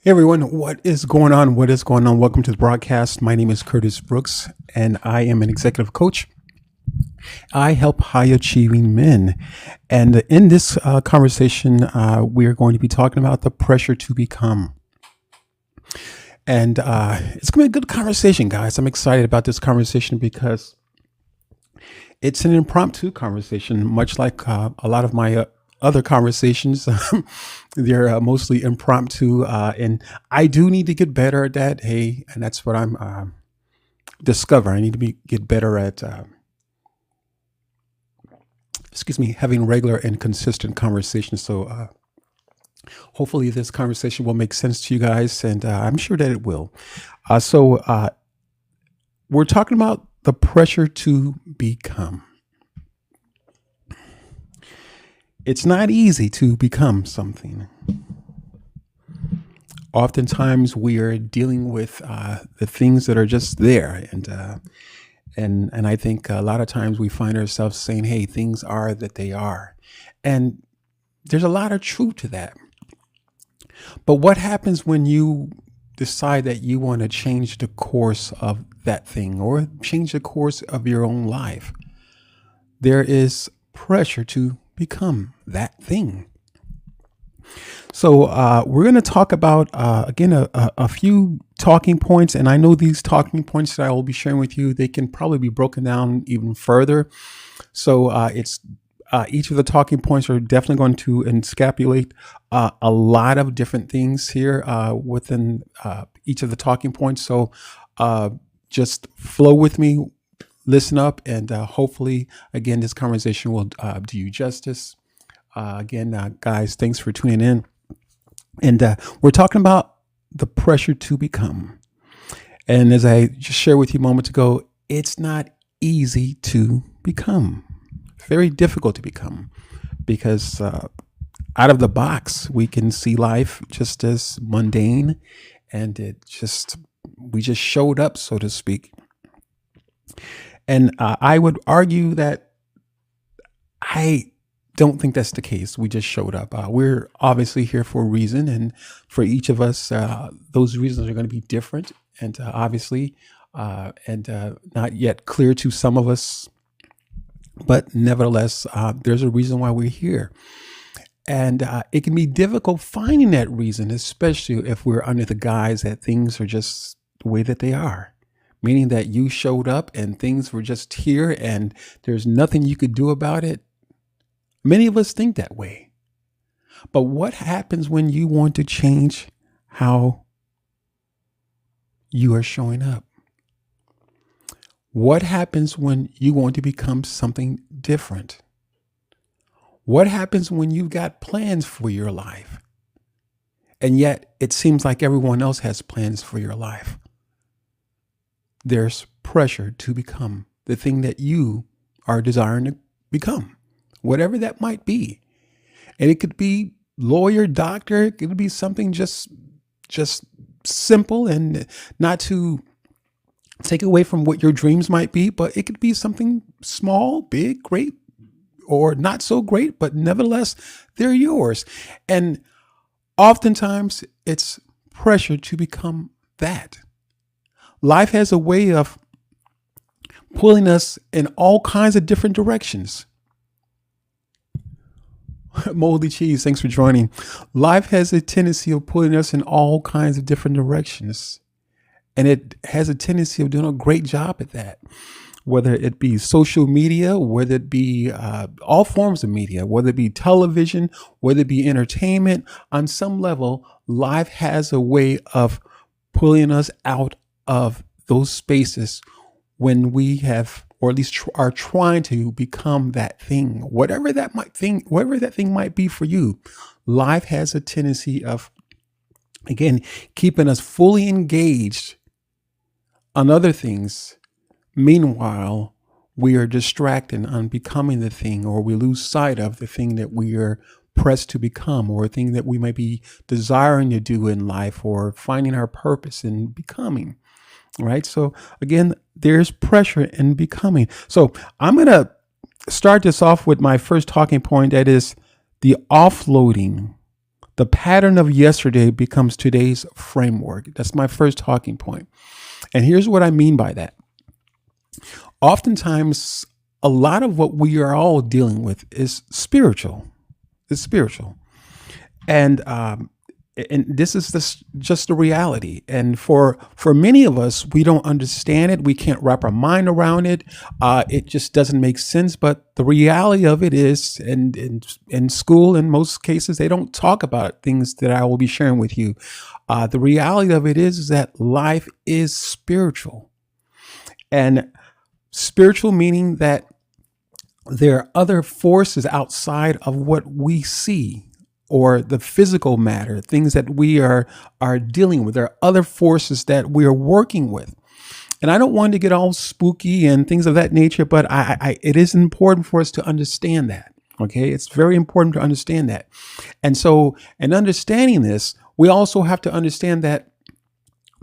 Hey everyone, what is going on? What is going on? Welcome to the broadcast. My name is Curtis Brooks, and I am an executive coach. I help high achieving men. And in this conversation, we are going to be talking about the pressure to become. And it's going to be a good conversation, guys. I'm excited about this conversation because it's an impromptu conversation, much like a lot of my other conversations. They're mostly impromptu, and I do need to get better at that. Hey, and that's what I'm discovering. I need to get better at, having regular and consistent conversations. So hopefully this conversation will make sense to you guys, and I'm sure that it will. So we're talking about the pressure to become. It's not easy to become something. Oftentimes we are dealing with the things that are just there, and I think a lot of times we find ourselves saying, "Hey, things are that they are," and there's a lot of truth to that. But what happens when you decide that you want to change the course of that thing or change the course of your own life? There is pressure to become that thing. So we're going to talk about, again, a few talking points. And I know these talking points that I will be sharing with you, they can probably be broken down even further. So it's each of the talking points are definitely going to encapsulate a lot of different things here within each of the talking points. So just flow with me. Listen up, and hopefully, again, this conversation will do you justice. Again, guys, thanks for tuning in. And we're talking about the pressure to become. And as I just shared with you moments ago, it's not easy to become. Very difficult to become because out of the box, we can see life just as mundane, and we just showed up, so to speak. And I would argue that I don't think that's the case. We just showed up. We're obviously here for a reason. And for each of us, those reasons are going to be different. And obviously, not yet clear to some of us. But nevertheless, there's a reason why we're here. And it can be difficult finding that reason, especially if we're under the guise that things are just the way that they are. Meaning that you showed up and things were just here and there's nothing you could do about it. Many of us think that way. But what happens when you want to change how you are showing up? What happens when you want to become something different? What happens when you've got plans for your life? And yet it seems like everyone else has plans for your life. There's pressure to become the thing that you are desiring to become, whatever that might be. And it could be lawyer, doctor, it could be something just simple and not to take away from what your dreams might be, but it could be something small, big, great, or not so great, but nevertheless, they're yours. And oftentimes it's pressure to become that. Life has a way of pulling us in all kinds of different directions. Moldy Cheese, thanks for joining. Life has a tendency of pulling us in all kinds of different directions. And it has a tendency of doing a great job at that. Whether it be social media, whether it be all forms of media, whether it be television, whether it be entertainment, on some level, life has a way of pulling us out of those spaces when we have, or at least are trying to become that thing, whatever that thing might be for you. Life has a tendency of, again, keeping us fully engaged on other things. Meanwhile, we are distracted on becoming the thing, or we lose sight of the thing that we are pressed to become, or a thing that we might be desiring to do in life, or finding our purpose in becoming. Right. So again, there's pressure in becoming. So I'm going to start this off with my first talking point. That is the offloading The pattern of yesterday becomes today's framework. That's my first talking point. And here's what I mean by that. Oftentimes, a lot of what we are all dealing with is spiritual. It's spiritual. And this is just the reality. And for many of us, we don't understand it. We can't wrap our mind around it. It just doesn't make sense. But the reality of it is, and in school, in most cases, they don't talk about things that I will be sharing with you. The reality of it is that life is spiritual, and spiritual meaning that there are other forces outside of what we see, or the physical matter, things that we are dealing with. There are other forces that we are working with. And I don't want to get all spooky and things of that nature, but it is important for us to understand that. Okay. It's very important to understand that. And so, in understanding this, we also have to understand that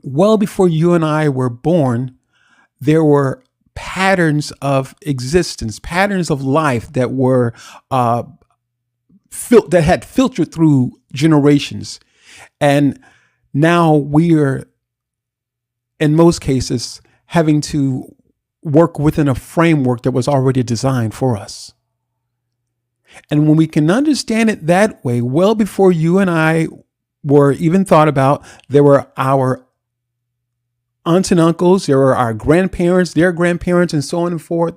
well before you and I were born, there were patterns of existence, patterns of life that were, that had filtered through generations. And now we're, in most cases, having to work within a framework that was already designed for us. And when we can understand it that way, well before you and I were even thought about, there were our aunts and uncles, there were our grandparents, their grandparents, and so on and forth,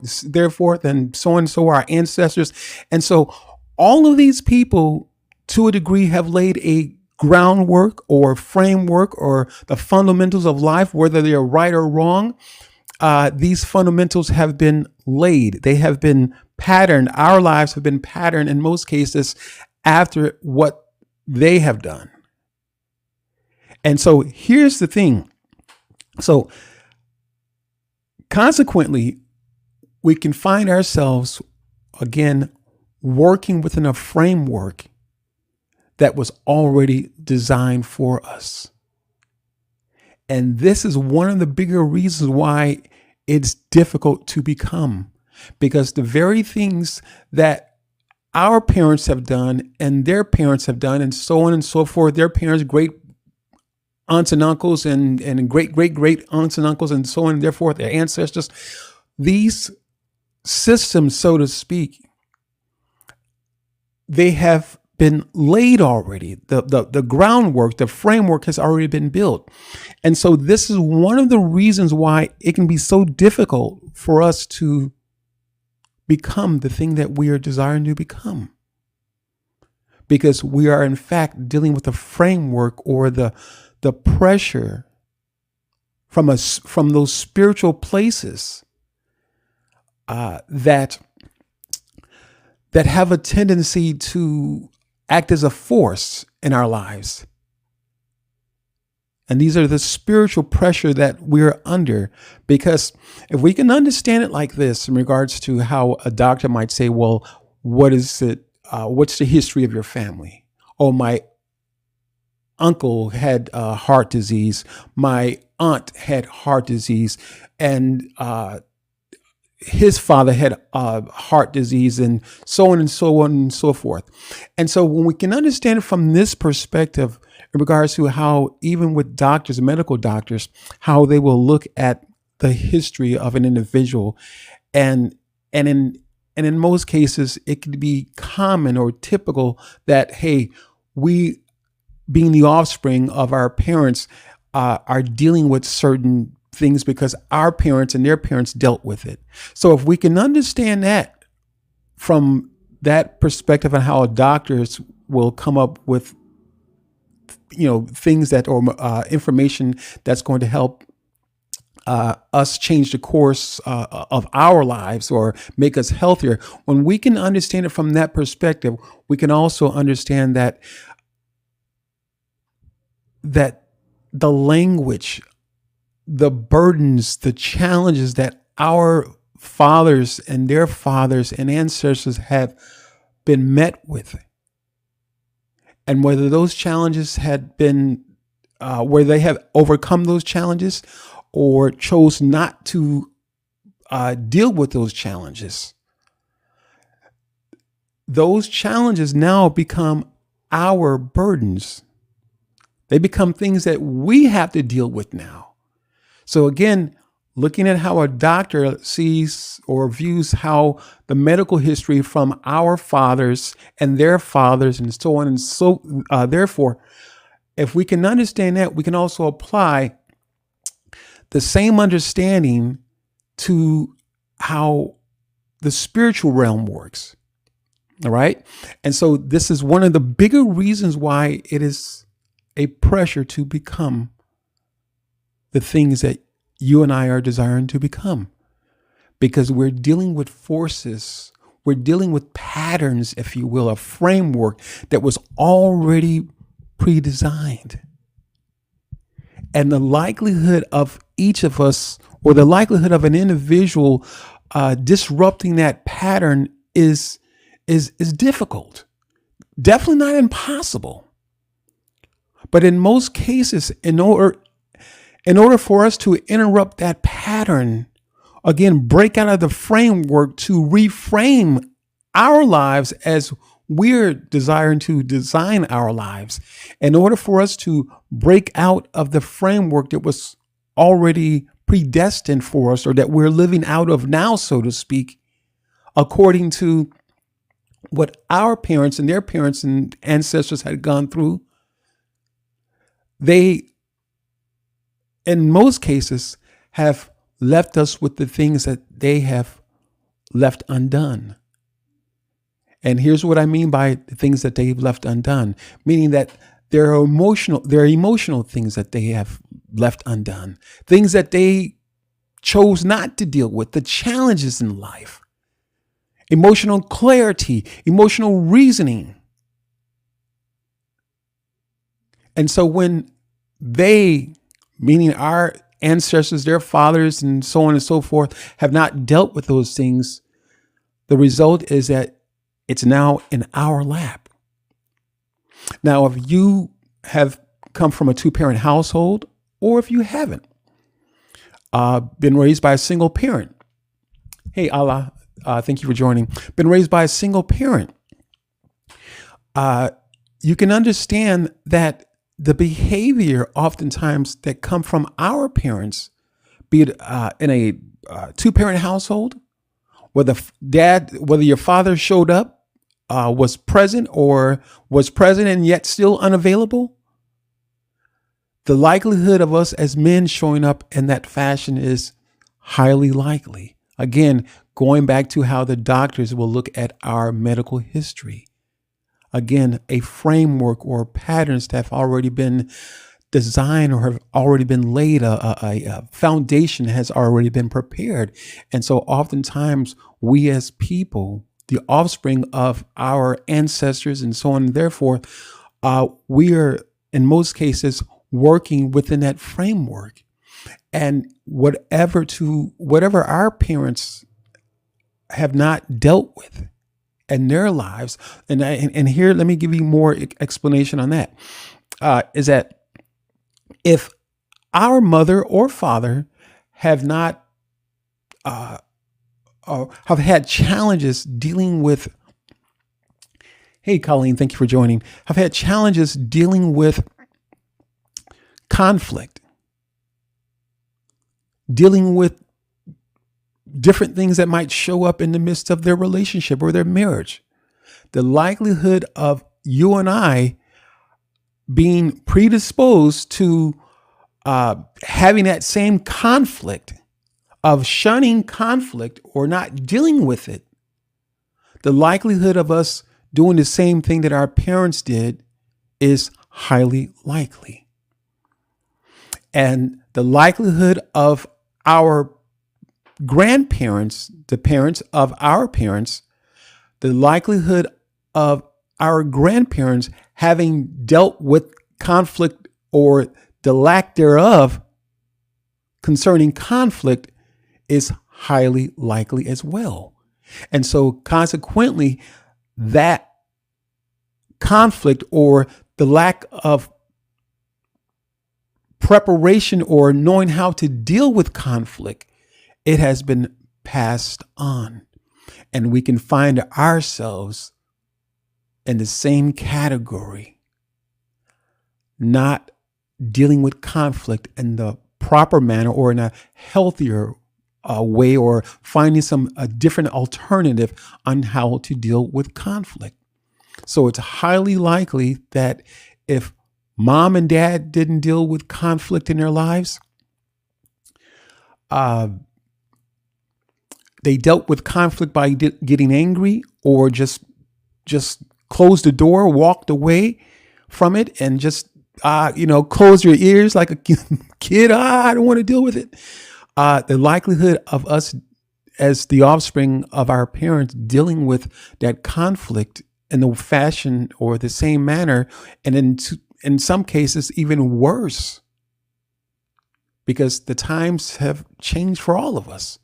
and so on and so our ancestors. And so all of these people, to a degree, have laid a groundwork or framework or the fundamentals of life, whether they are right or wrong. These fundamentals have been laid. They have been patterned. Our lives have been patterned in most cases after what they have done. And so here's the thing. So consequently, we can find ourselves, again, working within a framework that was already designed for us. And this is one of the bigger reasons why it's difficult to become, because the very things that our parents have done and their parents have done, and so on and so forth, their parents, great aunts and uncles, and great aunts and uncles, and so on and therefore their ancestors, these systems, so to speak, they have been laid already. The groundwork, the framework has already been built. And so this is one of the reasons why it can be so difficult for us to become the thing that we are desiring to become. Because we are in fact dealing with a framework or the pressure from those spiritual places that have a tendency to act as a force in our lives. And these are the spiritual pressure that we're under, because if we can understand it like this in regards to how a doctor might say, well, what is it? What's the history of your family? Oh, my uncle had heart disease. My aunt had heart disease, and his father had heart disease, and so on and so on and so forth. And so when we can understand it from this perspective in regards to how, even with doctors, medical doctors, how they will look at the history of an individual, and in most cases, it could be common or typical that, hey, we, being the offspring of our parents, are dealing with certain things because our parents and their parents dealt with it. So if we can understand that from that perspective, and how doctors will come up with, things that, or information that's going to help us change the course of our lives or make us healthier. When we can understand it from that perspective, we can also understand that the language, the burdens, the challenges that our fathers and their fathers and ancestors have been met with, and whether those challenges had been, where they have overcome those challenges or chose not to deal with those challenges now become our burdens. They become things that we have to deal with now. So again, looking at how a doctor sees or views how the medical history from our fathers and their fathers and so on and so therefore, if we can understand that, we can also apply the same understanding to how the spiritual realm works. All right. And so this is one of the bigger reasons why it is a pressure to become the things that you and I are desiring to become, because we're dealing with forces. We're dealing with patterns, if you will, a framework that was already pre-designed. And the likelihood of each of us, or the likelihood of an individual disrupting that pattern is difficult. Definitely not impossible. But in most cases, in order for us to interrupt that pattern, again, break out of the framework to reframe our lives as we're desiring to design our lives, in order for us to break out of the framework that was already predestined for us, or that we're living out of now, so to speak, according to what our parents and their parents and ancestors had gone through, they, in most cases, have left us with the things that they have left undone. And here's what I mean by the things that they've left undone, meaning that there are emotional things that they have left undone, things that they chose not to deal with, the challenges in life, emotional clarity, emotional reasoning. And so when they, meaning our ancestors, their fathers, and so on and so forth, have not dealt with those things, the result is that it's now in our lap. Now, if you have come from a two-parent household, or if you haven't been raised by a single parent, hey, Allah, thank you for joining. Been raised by a single parent, you can understand that the behavior oftentimes that come from our parents, be it in a two-parent household, whether your father showed up, was present and yet still unavailable, the likelihood of us as men showing up in that fashion is highly likely. Again, going back to how the doctors will look at our medical history. Again, a framework or patterns that have already been designed or have already been laid, a foundation has already been prepared. And so oftentimes we as people, the offspring of our ancestors and so on and therefore, we are in most cases working within that framework. And whatever our parents have not dealt with in their lives, and here, let me give you more explanation on that, is that if our mother or father have not have had challenges dealing with, hey, Colleen, thank you for joining, have had challenges dealing with conflict, dealing with different things that might show up in the midst of their relationship or their marriage, the likelihood of you and I being predisposed to having that same conflict, of shunning conflict or not dealing with it, the likelihood of us doing the same thing that our parents did is highly likely. And the likelihood of our grandparents, the parents of our parents, the likelihood of our grandparents having dealt with conflict or the lack thereof concerning conflict is highly likely as well. And so consequently, that conflict or the lack of preparation or knowing how to deal with conflict, it has been passed on. And we can find ourselves in the same category, not dealing with conflict in the proper manner or in a healthier way, or finding a different alternative on how to deal with conflict. So it's highly likely that if mom and dad didn't deal with conflict in their lives, they dealt with conflict by getting angry, or just closed the door, walked away from it, and just close your ears like a kid. I don't want to deal with it. The likelihood of us as the offspring of our parents dealing with that conflict in the fashion or the same manner, and in some cases even worse, because the times have changed for all of us.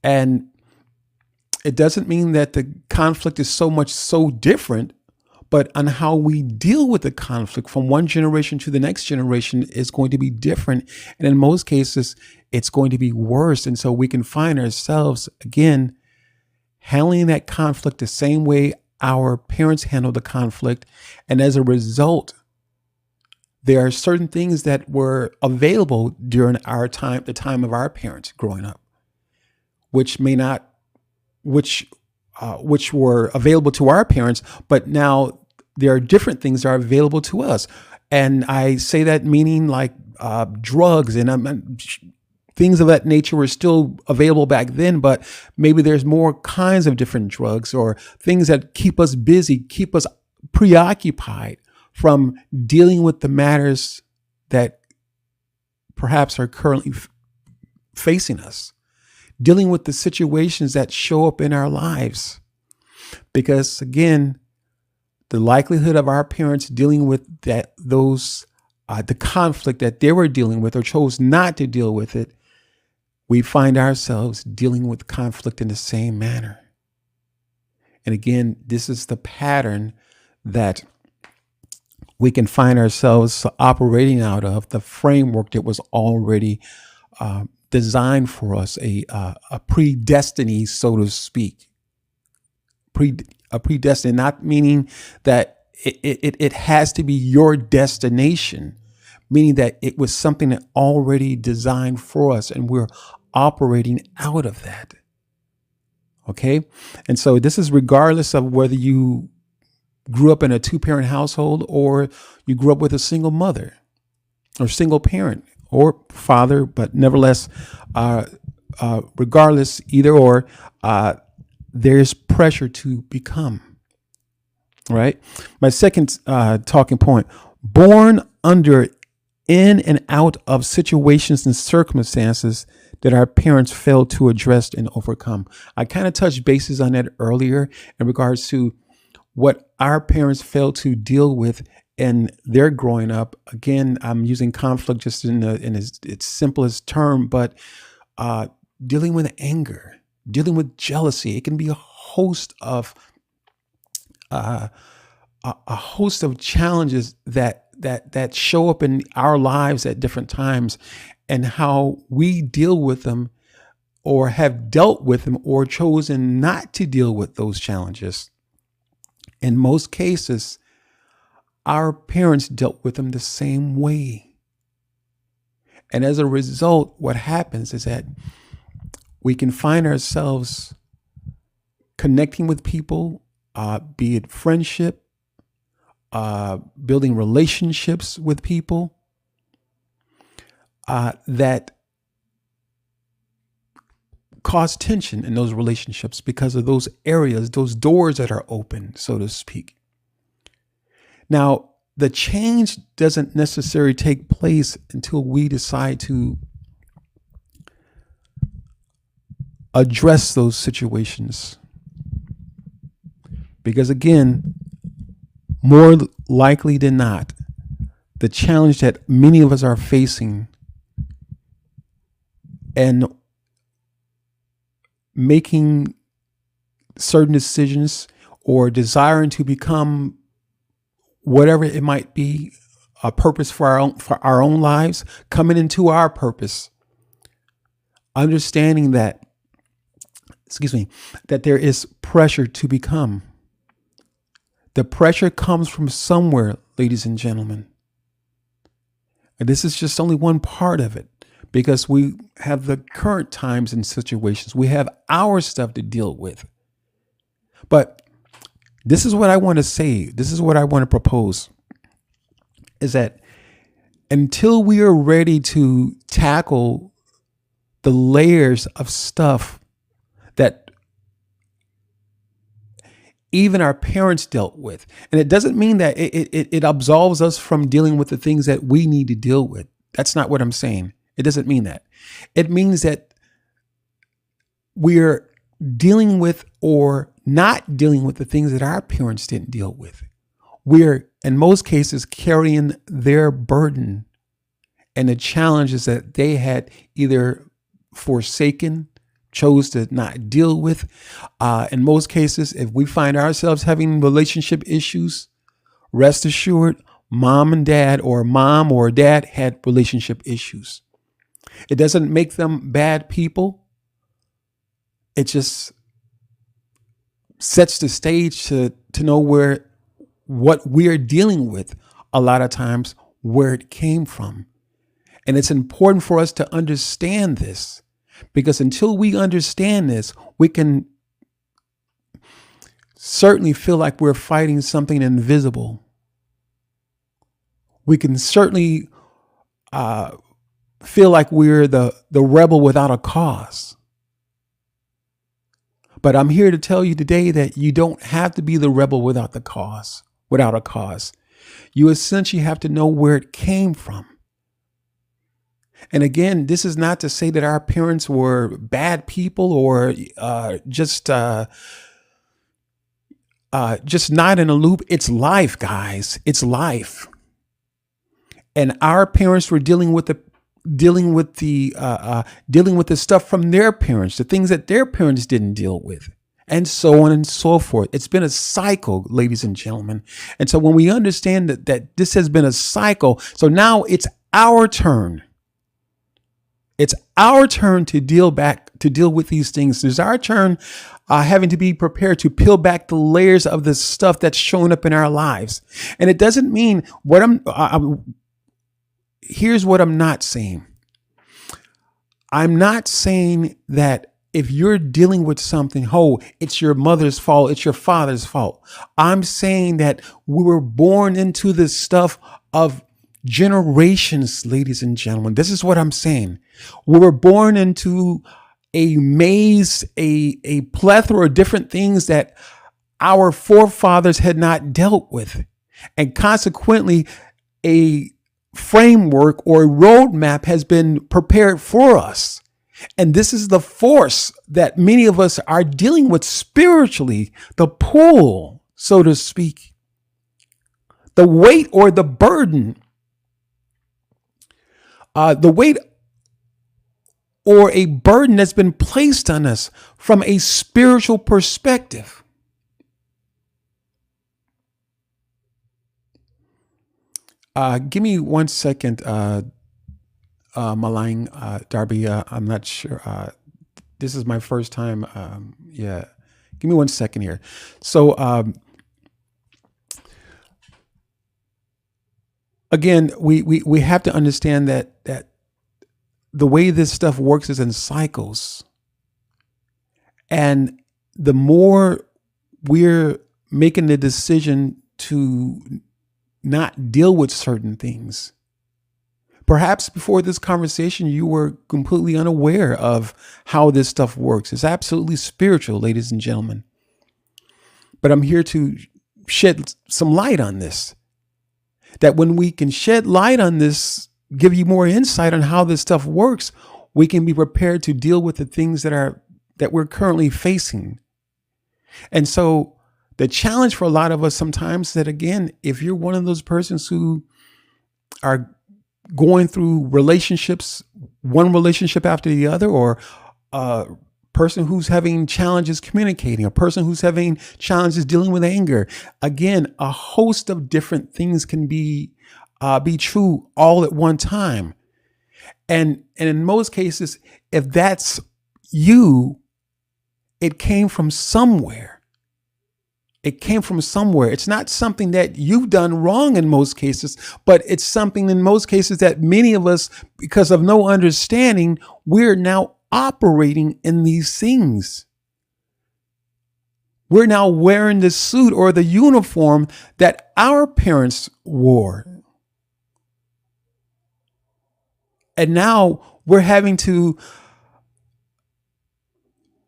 And it doesn't mean that the conflict is so different, but on how we deal with the conflict from one generation to the next generation is going to be different. And in most cases, it's going to be worse. And so we can find ourselves, again, handling that conflict the same way our parents handled the conflict. And as a result, there are certain things that were available during our time, the time of our parents growing up, which were available to our parents, but now there are different things that are available to us. And I say that meaning like drugs and things of that nature were still available back then, but maybe there's more kinds of different drugs or things that keep us busy, keep us preoccupied from dealing with the matters that perhaps are currently facing us, dealing with the situations that show up in our lives. Because again, the likelihood of our parents dealing with the conflict that they were dealing with or chose not to deal with it, we find ourselves dealing with conflict in the same manner. And again, this is the pattern that we can find ourselves operating out of, the framework that was already designed for us, a predestiny, so to speak. A predestined, not meaning that it has to be your destination, meaning that it was something that already designed for us and we're operating out of that. Okay. And so this is regardless of whether you grew up in a 2-parent household or you grew up with a single mother or single parent or father, but nevertheless, regardless, either or, there's pressure to become, right? My second talking point, born under, in and out of situations and circumstances that our parents failed to address and overcome. I kind of touched bases on that earlier in regards to what our parents failed to deal with in their growing up. Again, I'm using conflict just in its simplest term, but dealing with anger, dealing with jealousy. It can be a host of challenges that show up in our lives at different times, and how we deal with them or have dealt with them or chosen not to deal with those challenges. In most cases, our parents dealt with them the same way. And as a result, what happens is that we can find ourselves connecting with people, be it friendship, building relationships with people that cause tension in those relationships because of those areas, those doors that are open, so to speak. Now, the change doesn't necessarily take place until we decide to address those situations. Because again, more likely than not, the challenge that many of us are facing and making certain decisions or desiring to become whatever it might be, a purpose for our own lives, coming into our purpose, understanding that there is pressure to become. The pressure comes from somewhere, ladies and gentlemen. And this is just only one part of it, because we have the current times and situations. We have our stuff to deal with. But this is what I want to say. This is what I want to propose, is that until we are ready to tackle the layers of stuff that even our parents dealt with. And it doesn't mean that it absolves us from dealing with the things that we need to deal with. That's not what I'm saying. It doesn't mean that. It means that we're dealing with or not dealing with the things that our parents didn't deal with. We're, in most cases, carrying their burden and the challenges that they had either forsaken, chose to not deal with. In most cases, if we find ourselves having relationship issues, rest assured, mom and dad, or mom or dad had relationship issues. It doesn't make them bad people. It just sets the stage to know what we're dealing with a lot of times, where it came from. And it's important for us to understand this, because until we understand this, we can certainly feel like we're fighting something invisible. We can certainly feel like we're the rebel without a cause. But I'm here to tell you today that you don't have to be the rebel without a cause. You essentially have to know where it came from. And again, this is not to say that our parents were bad people or just not in a loop. It's life, guys. It's life. And our parents were dealing with the stuff from their parents, the things that their parents didn't deal with, and so on and so forth. It's been a cycle, ladies and gentlemen. And so when we understand that this has been a cycle, so now it's our turn. It's our turn to deal with these things. It's our turn having to be prepared to peel back the layers of the stuff that's showing up in our lives. And it doesn't mean here's what I'm not saying. I'm not saying that if you're dealing with something, it's your mother's fault, it's your father's fault. I'm saying that we were born into this stuff of generations, ladies and gentlemen. This is what I'm saying. We were born into a maze, a plethora of different things that our forefathers had not dealt with. And consequently, a framework or a roadmap has been prepared for us. And this is the force that many of us are dealing with spiritually, the pull, so to speak, the weight or the burden, or a burden that's been placed on us from a spiritual perspective. Give me 1 second, Malign, Darby. I'm not sure. This is my first time. Give me 1 second here. So, again, we have to understand that the way this stuff works is in cycles. And the more we're making the decision to not deal with certain things, perhaps before this conversation, you were completely unaware of how this stuff works. It's absolutely spiritual, ladies and gentlemen. But I'm here to shed some light on this. That when we can shed light on this, give you more insight on how this stuff works, we can be prepared to deal with the things that we're currently facing. And so the challenge for a lot of us sometimes is that, again, if you're one of those persons who are going through relationships, one relationship after the other, or a person who's having challenges communicating, a person who's having challenges dealing with anger, again, a host of different things can be true all at one time. And in most cases, if that's you, it came from somewhere. It came from somewhere. It's not something that you've done wrong in most cases, but it's something in most cases that many of us, because of no understanding, we're now operating in these things. We're now wearing the suit or the uniform that our parents wore. And now we're having to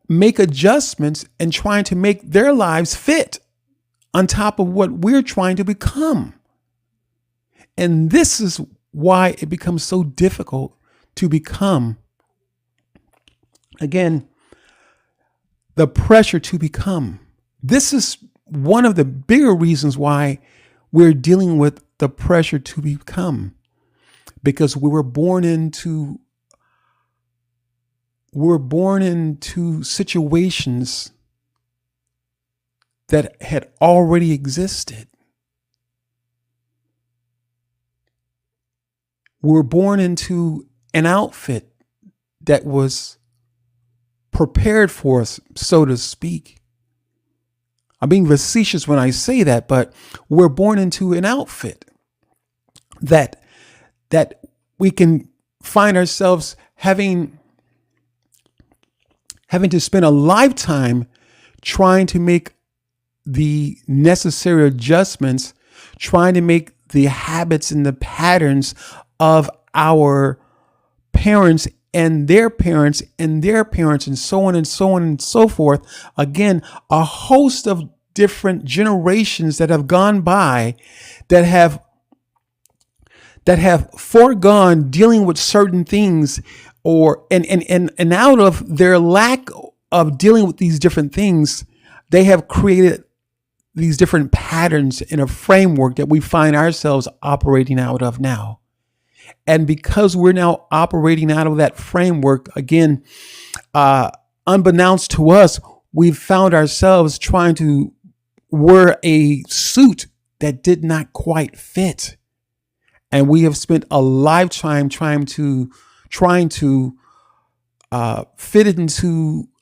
make adjustments and trying to make their lives fit on top of what we're trying to become. And this is why it becomes so difficult to become, again, the pressure to become. This is one of the bigger reasons why we're dealing with the pressure to become, because we were born into situations that had already existed. We're born into an outfit that was prepared for us, so to speak. I'm being facetious when I say that, but we're born into an outfit that we can find ourselves having to spend a lifetime trying to make the necessary adjustments, trying to make the habits and the patterns of our parents and their parents and their parents and so on and so on and so forth. Again, a host of different generations that have gone by that have foregone dealing with certain things, or and out of their lack of dealing with these different things, they have created these different patterns in a framework that we find ourselves operating out of now. And because we're now operating out of that framework, again, unbeknownst to us, we've found ourselves trying to wear a suit that did not quite fit. And we have spent a lifetime trying to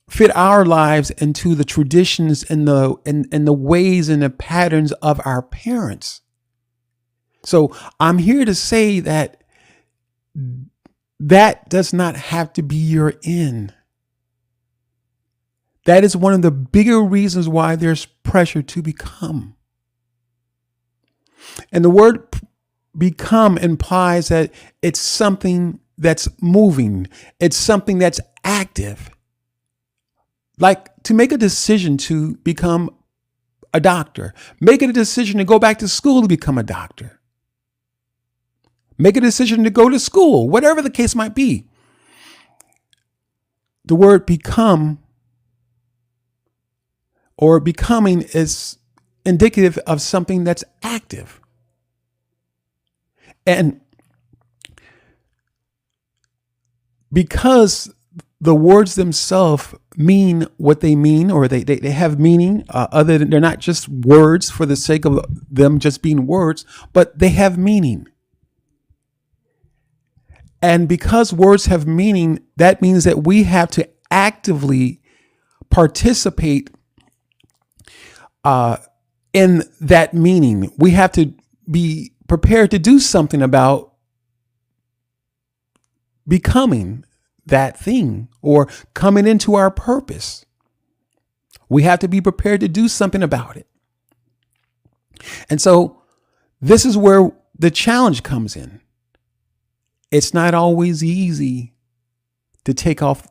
fit our lives into the traditions and the ways and the patterns of our parents. So I'm here to say that does not have to be your end. That is one of the bigger reasons why there's pressure to become. And the word become implies that it's something that's moving. It's something that's active. Like to make a decision to become a doctor, make a decision to go back to school to become a doctor, make a decision to go to school, whatever the case might be. The word become or becoming is indicative of something that's active. And because the words themselves mean what they mean, or they have meaning, other than they're not just words for the sake of them just being words, but they have meaning. And because words have meaning, that means that we have to actively participate in that meaning. We have to be prepared to do something about becoming that thing or coming into our purpose. We have to be prepared to do something about it. And so this is where the challenge comes in. It's not always easy to take off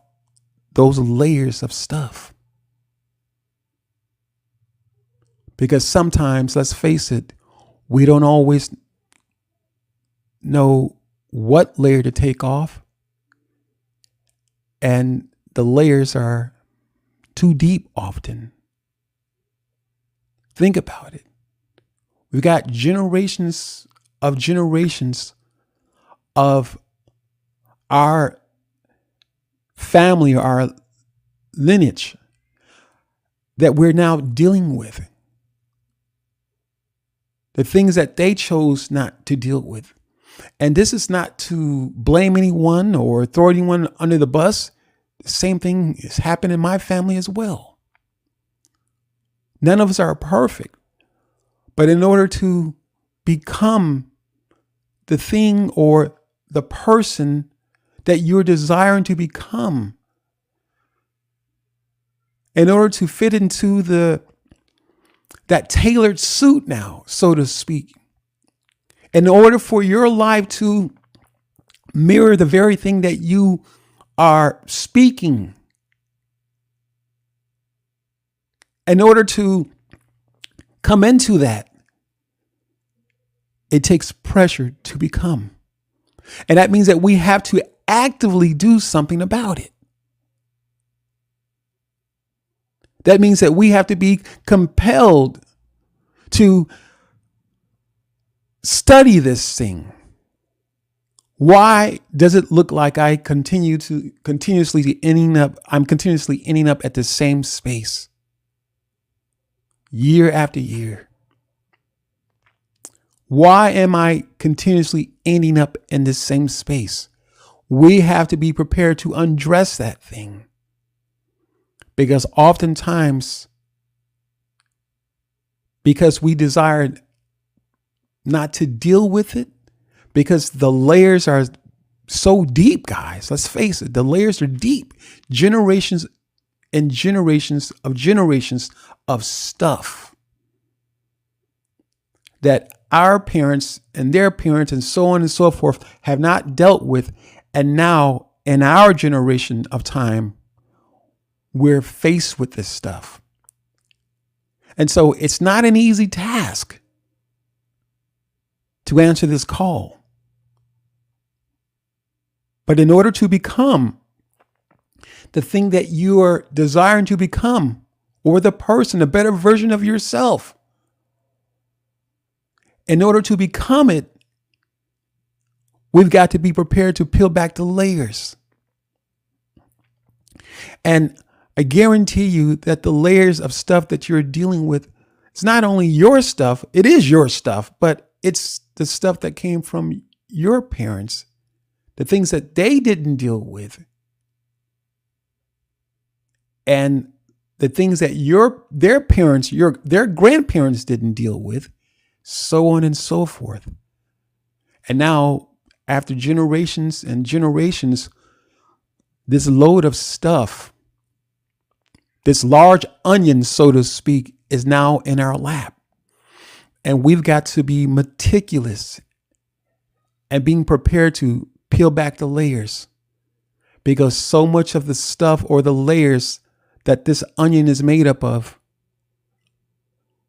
those layers of stuff. Because sometimes, let's face it, we don't always know what layer to take off. And the layers are too deep often. Think about it. We've got generations of our family, our lineage that we're now dealing with. The things that they chose not to deal with. And this is not to blame anyone or throw anyone under the bus. The same thing is happening in my family as well. None of us are perfect. But in order to become the thing or the person that you're desiring to become, in order to fit into that tailored suit now, so to speak, in order for your life to mirror the very thing that you are speaking, in order to come into that, it takes pressure to become. And that means that we have to actively do something about it. That means that we have to be compelled to study this thing. Why does it look like I'm continuously ending up at the same space year after year? Why am I continuously ending up in the same space? We have to be prepared to undress that thing. Because oftentimes, because we desire not to deal with it, because the layers are so deep, guys, let's face it, the layers are deep. Generations and generations of stuff that our parents and their parents and so on and so forth have not dealt with. And now in our generation of time, we're faced with this stuff. And so it's not an easy task to answer this call. But in order to become the thing that you are desiring to become, or the person, a better version of yourself, in order to become it, we've got to be prepared to peel back the layers. And I guarantee you that the layers of stuff that you're dealing with, it's not only your stuff, it is your stuff, but it's the stuff that came from your parents, the things that they didn't deal with, and the things that their parents, their grandparents didn't deal with, so on and so forth. And now, after generations and generations, this load of stuff, this large onion, so to speak, is now in our lap. And we've got to be meticulous and being prepared to peel back the layers, because so much of the stuff or the layers that this onion is made up of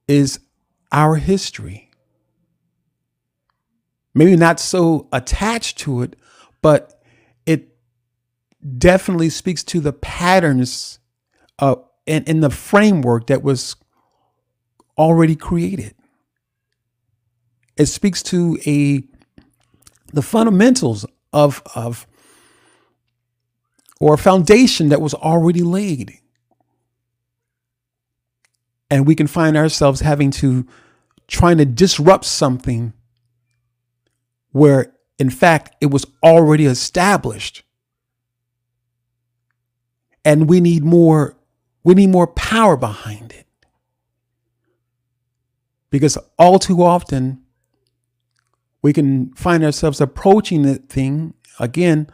is our history. Maybe not so attached to it, but it definitely speaks to the patterns in the framework that was already created. It speaks to the fundamentals of or a foundation that was already laid. And we can find ourselves trying to disrupt something where, in fact, it was already established. And we need more power behind it. Because all too often, we can find ourselves approaching the thing, again,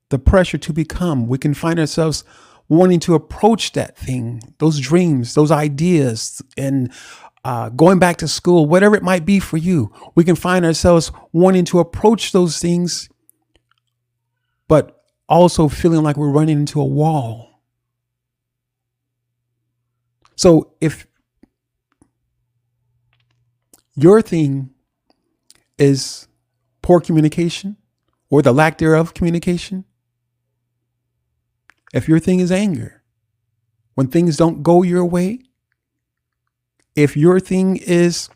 the pressure to become. We can find ourselves wanting to approach that thing, those dreams, those ideas, and going back to school, whatever it might be for you. We can find ourselves wanting to approach those things, but also feeling like we're running into a wall. So if your thing is poor communication or the lack thereof communication, if your thing is anger, when things don't go your way, if your thing is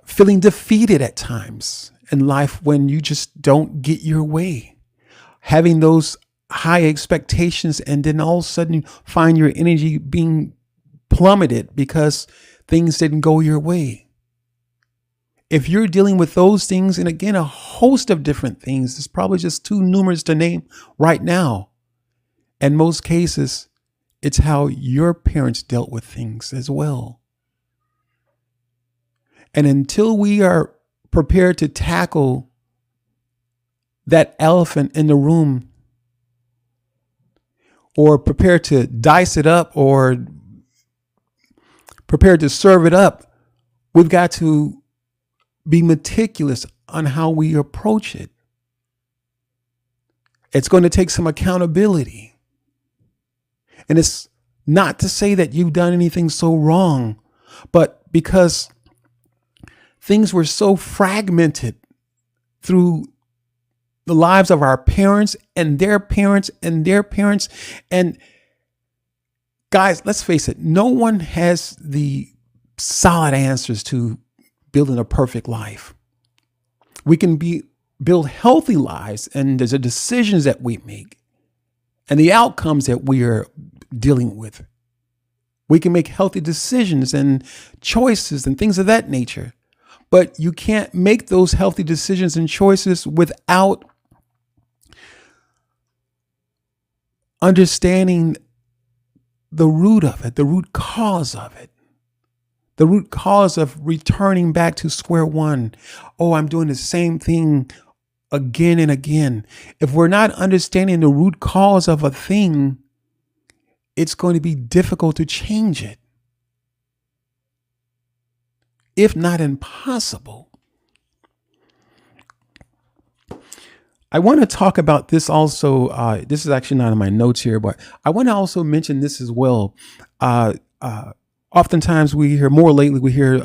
feeling defeated at times in life when you just don't get your way, having those high expectations and then all of a sudden you find your energy being plummeted because things didn't go your way. If you're dealing with those things, and again, a host of different things, it's probably just too numerous to name right now. In most cases, It's how your parents dealt with things as well. And until we are prepared to tackle that elephant in the room, or prepared to dice it up, or prepared to serve it up, we've got to be meticulous on how we approach it. It's going to take some accountability. And it's not to say that you've done anything so wrong, but because things were so fragmented through the lives of our parents and their parents and their parents. And guys, let's face it, no one has the solid answers to building a perfect life. We can build healthy lives, and there's the decisions that we make and the outcomes that we are dealing with. We can make healthy decisions and choices and things of that nature. But you can't make those healthy decisions and choices without understanding the root of it, the root cause of it, the root cause of returning back to square one. Oh, I'm doing the same thing again and again. If we're not understanding the root cause of a thing, it's going to be difficult to change it, if not impossible. I want to talk about this also. This is actually not in my notes here, but I want to also mention this as well. Oftentimes we hear, more lately, we hear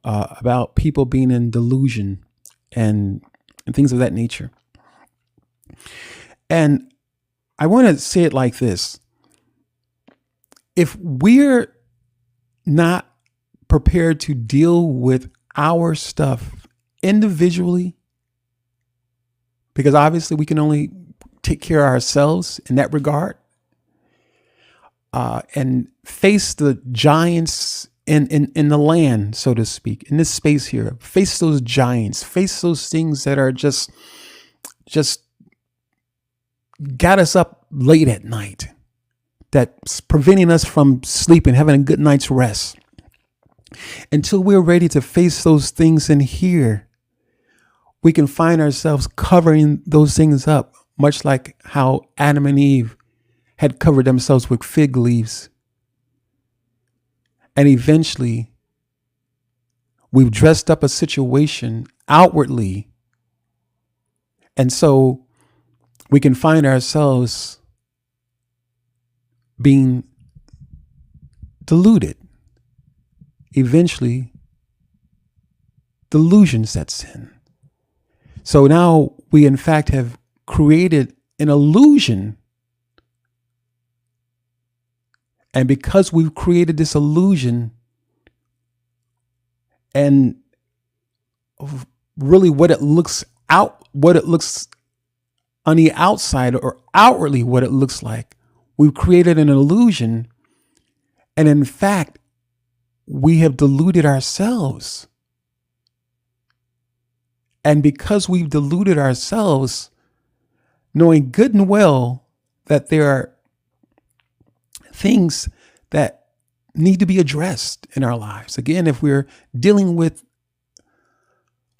about people being in delusion and things of that nature. And I want to say it like this. If we're not prepared to deal with our stuff individually, because obviously we can only take care of ourselves in that regard, and face the giants in the land, so to speak, in this space here, face those giants, face those things that are just got us up late at night, that's preventing us from sleeping, having a good night's rest. Until we're ready to face those things in here, we can find ourselves covering those things up, much like how Adam and Eve had covered themselves with fig leaves. And eventually, we've dressed up a situation outwardly. And so we can find ourselves being deluded. Eventually, delusion sets in. So now we, in fact, have created an illusion. And because we've created this illusion, and really what it looks on the outside, or outwardly what it looks like, we've created an illusion. And in fact, we have deluded ourselves. And because we've deluded ourselves, knowing good and well that there are things that need to be addressed in our lives. Again, if we're dealing with,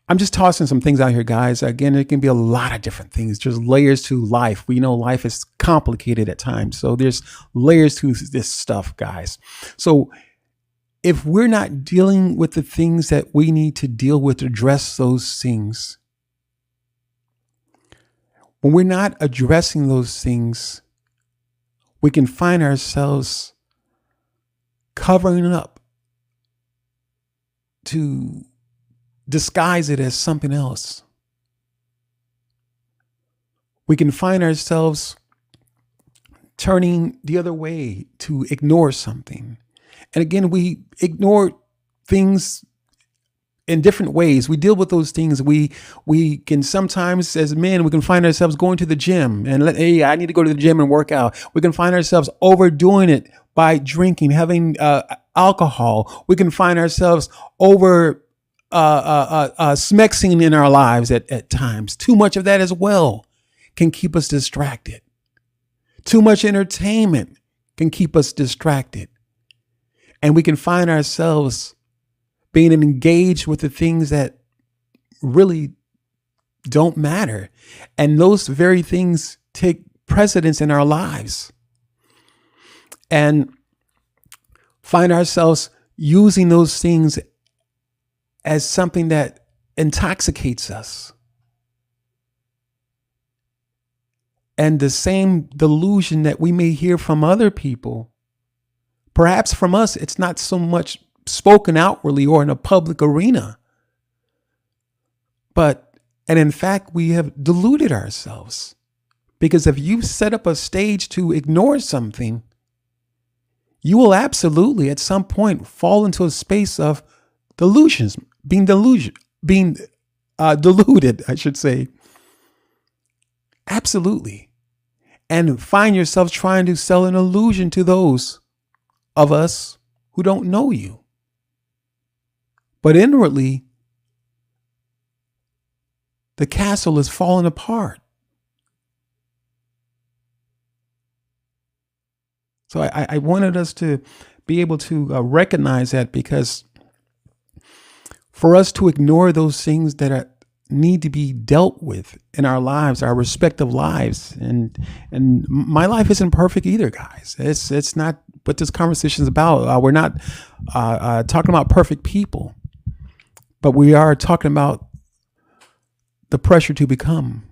I'm just tossing some things out here, guys. Again, it can be a lot of different things. There's layers to life. We know life is complicated at times. So there's layers to this stuff, guys. So if we're not dealing with the things that we need to deal with to address those things, when we're not addressing those things, we can find ourselves covering up to disguise it as something else. We can find ourselves turning the other way to ignore something. And again, we ignore things in different ways. We deal with those things. We can sometimes, as men, we can find ourselves going to the gym and hey, I need to go to the gym and work out. We can find ourselves overdoing it by drinking, having alcohol. We can find ourselves over smexing in our lives at times. Too much of that as well can keep us distracted. Too much entertainment can keep us distracted. And we can find ourselves being engaged with the things that really don't matter. And those very things take precedence in our lives. And find ourselves using those things as something that intoxicates us. And the same delusion that we may hear from other people, perhaps from us, it's not so much spoken outwardly or in a public arena. And in fact, we have deluded ourselves. Because if you set up a stage to ignore something, you will absolutely at some point fall into a space of delusions, being deluded, I should say. Absolutely. And find yourself trying to sell an illusion to those of us who don't know you. But inwardly, the castle is falling apart. So I wanted us to be able to recognize that, because for us to ignore those things that need to be dealt with in our lives, our respective lives, and my life isn't perfect either, guys. It's not what this conversation is about. We're not talking about perfect people, but we are talking about the pressure to become.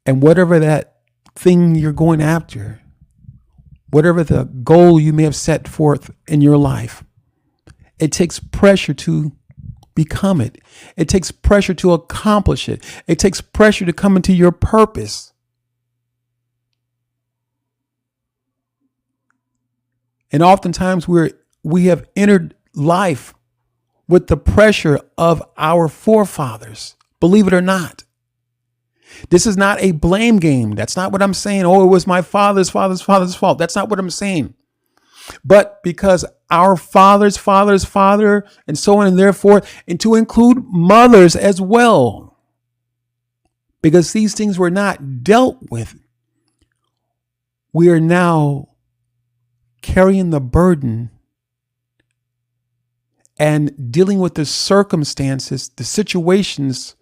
And whatever that thing you're going after, whatever the goal you may have set forth in your life, it takes pressure to become it. It takes pressure to accomplish it. It takes pressure to come into your purpose. And oftentimes we have entered life with the pressure of our forefathers. Believe it or not. This is not a blame game. That's not what I'm saying. Oh, it was my father's fault. That's not what I'm saying. But because our father's father, and so on and therefore, and to include mothers as well, because these things were not dealt with, we are now carrying the burden and dealing with the circumstances, the situations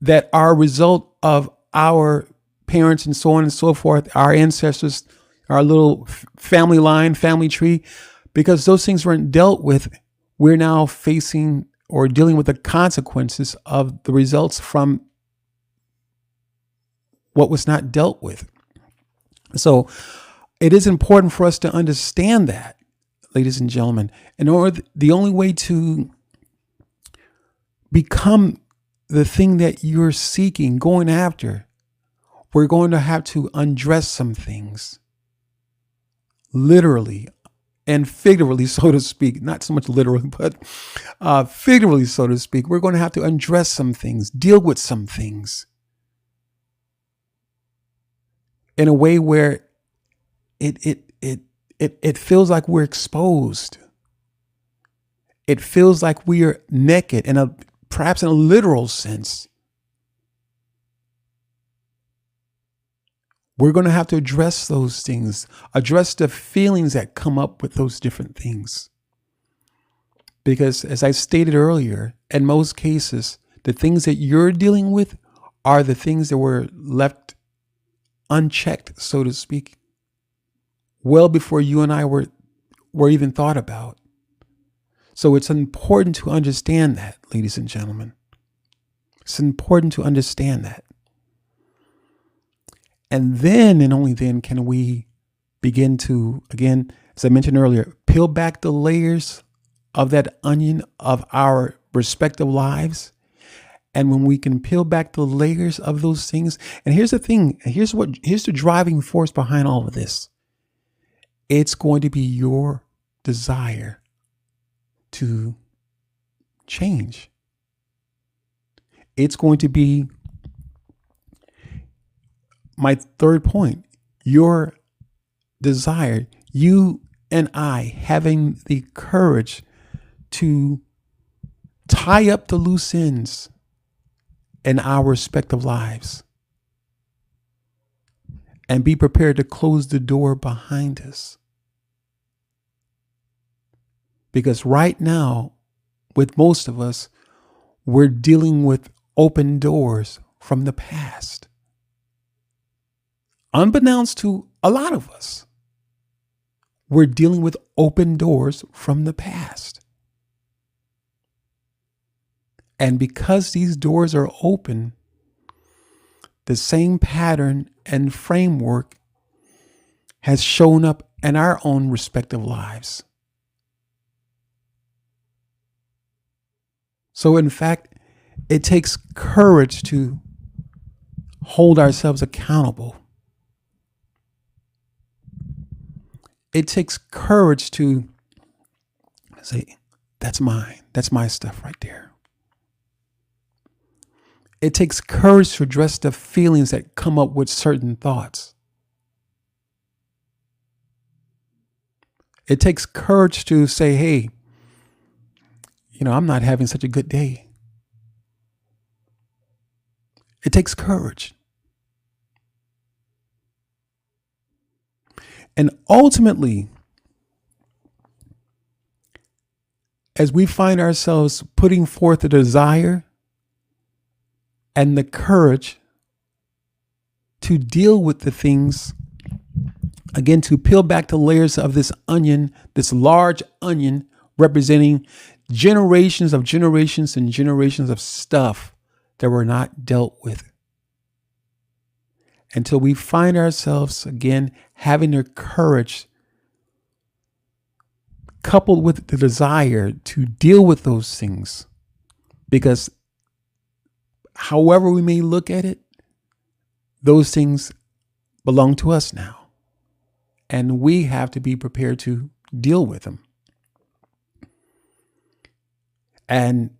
that are a result of our parents and so on and so forth, our ancestors, our little family line, family tree. Because those things weren't dealt with, we're now facing or dealing with the consequences of the results from what was not dealt with. So it is important for us to understand that, ladies and gentlemen. The only way to become the thing that you're seeking, going after, we're going to have to undress some things, literally and figuratively, so to speak. Not so much literally, but figuratively, so to speak. We're going to have to undress some things, deal with some things in a way where it feels like we're exposed. It feels like we are naked, perhaps in a literal sense. We're going to have to address those things, address the feelings that come up with those different things. Because as I stated earlier, in most cases, the things that you're dealing with are the things that were left unchecked, so to speak, well before you and I were even thought about. So it's important to understand that, ladies and gentlemen. It's important to understand that. And then and only then can we begin to, again, as I mentioned earlier, peel back the layers of that onion of our respective lives. And when we can peel back the layers of those things, and here's the thing, here's the driving force behind all of this. It's going to be your desire to change. It's going to be my third point, your desire, you and I having the courage to tie up the loose ends in our respective lives and be prepared to close the door behind us. Because right now, with most of us, we're dealing with open doors from the past. Unbeknownst to a lot of us, we're dealing with open doors from the past. And because these doors are open, the same pattern and framework has shown up in our own respective lives. So in fact, it takes courage to hold ourselves accountable. It takes courage to say, that's mine. That's my stuff right there. It takes courage to address the feelings that come up with certain thoughts. It takes courage to say, hey, I'm not having such a good day. It takes courage. And ultimately, as we find ourselves putting forth a desire and the courage to deal with the things, again, to peel back the layers of this onion, this large onion representing generations and generations of stuff that were not dealt with. Until we find ourselves, again, having the courage coupled with the desire to deal with those things. Because however we may look at it, those things belong to us now. And we have to be prepared to deal with them. And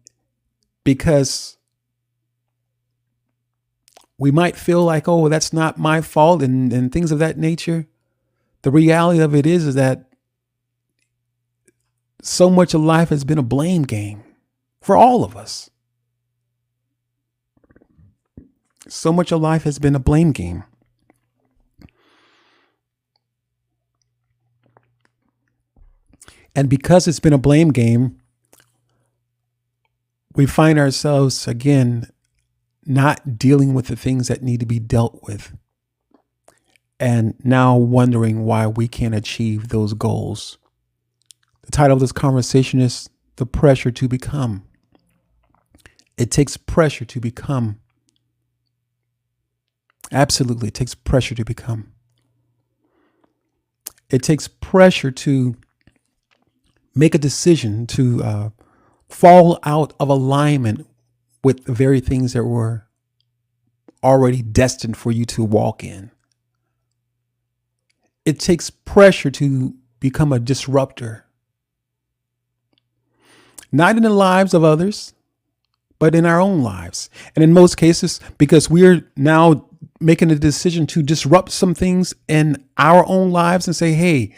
because we might feel like, oh, that's not my fault and things of that nature. The reality of it is that so much of life has been a blame game for all of us. So much of life has been a blame game. And because it's been a blame game, we find ourselves, again, not dealing with the things that need to be dealt with. And now wondering why we can't achieve those goals. The title of this conversation is The Pressure to Become. It takes pressure to become. Absolutely, it takes pressure to become. It takes pressure to make a decision to fall out of alignment with the very things that were already destined for you to walk in. It takes pressure to become a disruptor. Not in the lives of others, but in our own lives. And in most cases, because we're now making a decision to disrupt some things in our own lives and say, hey,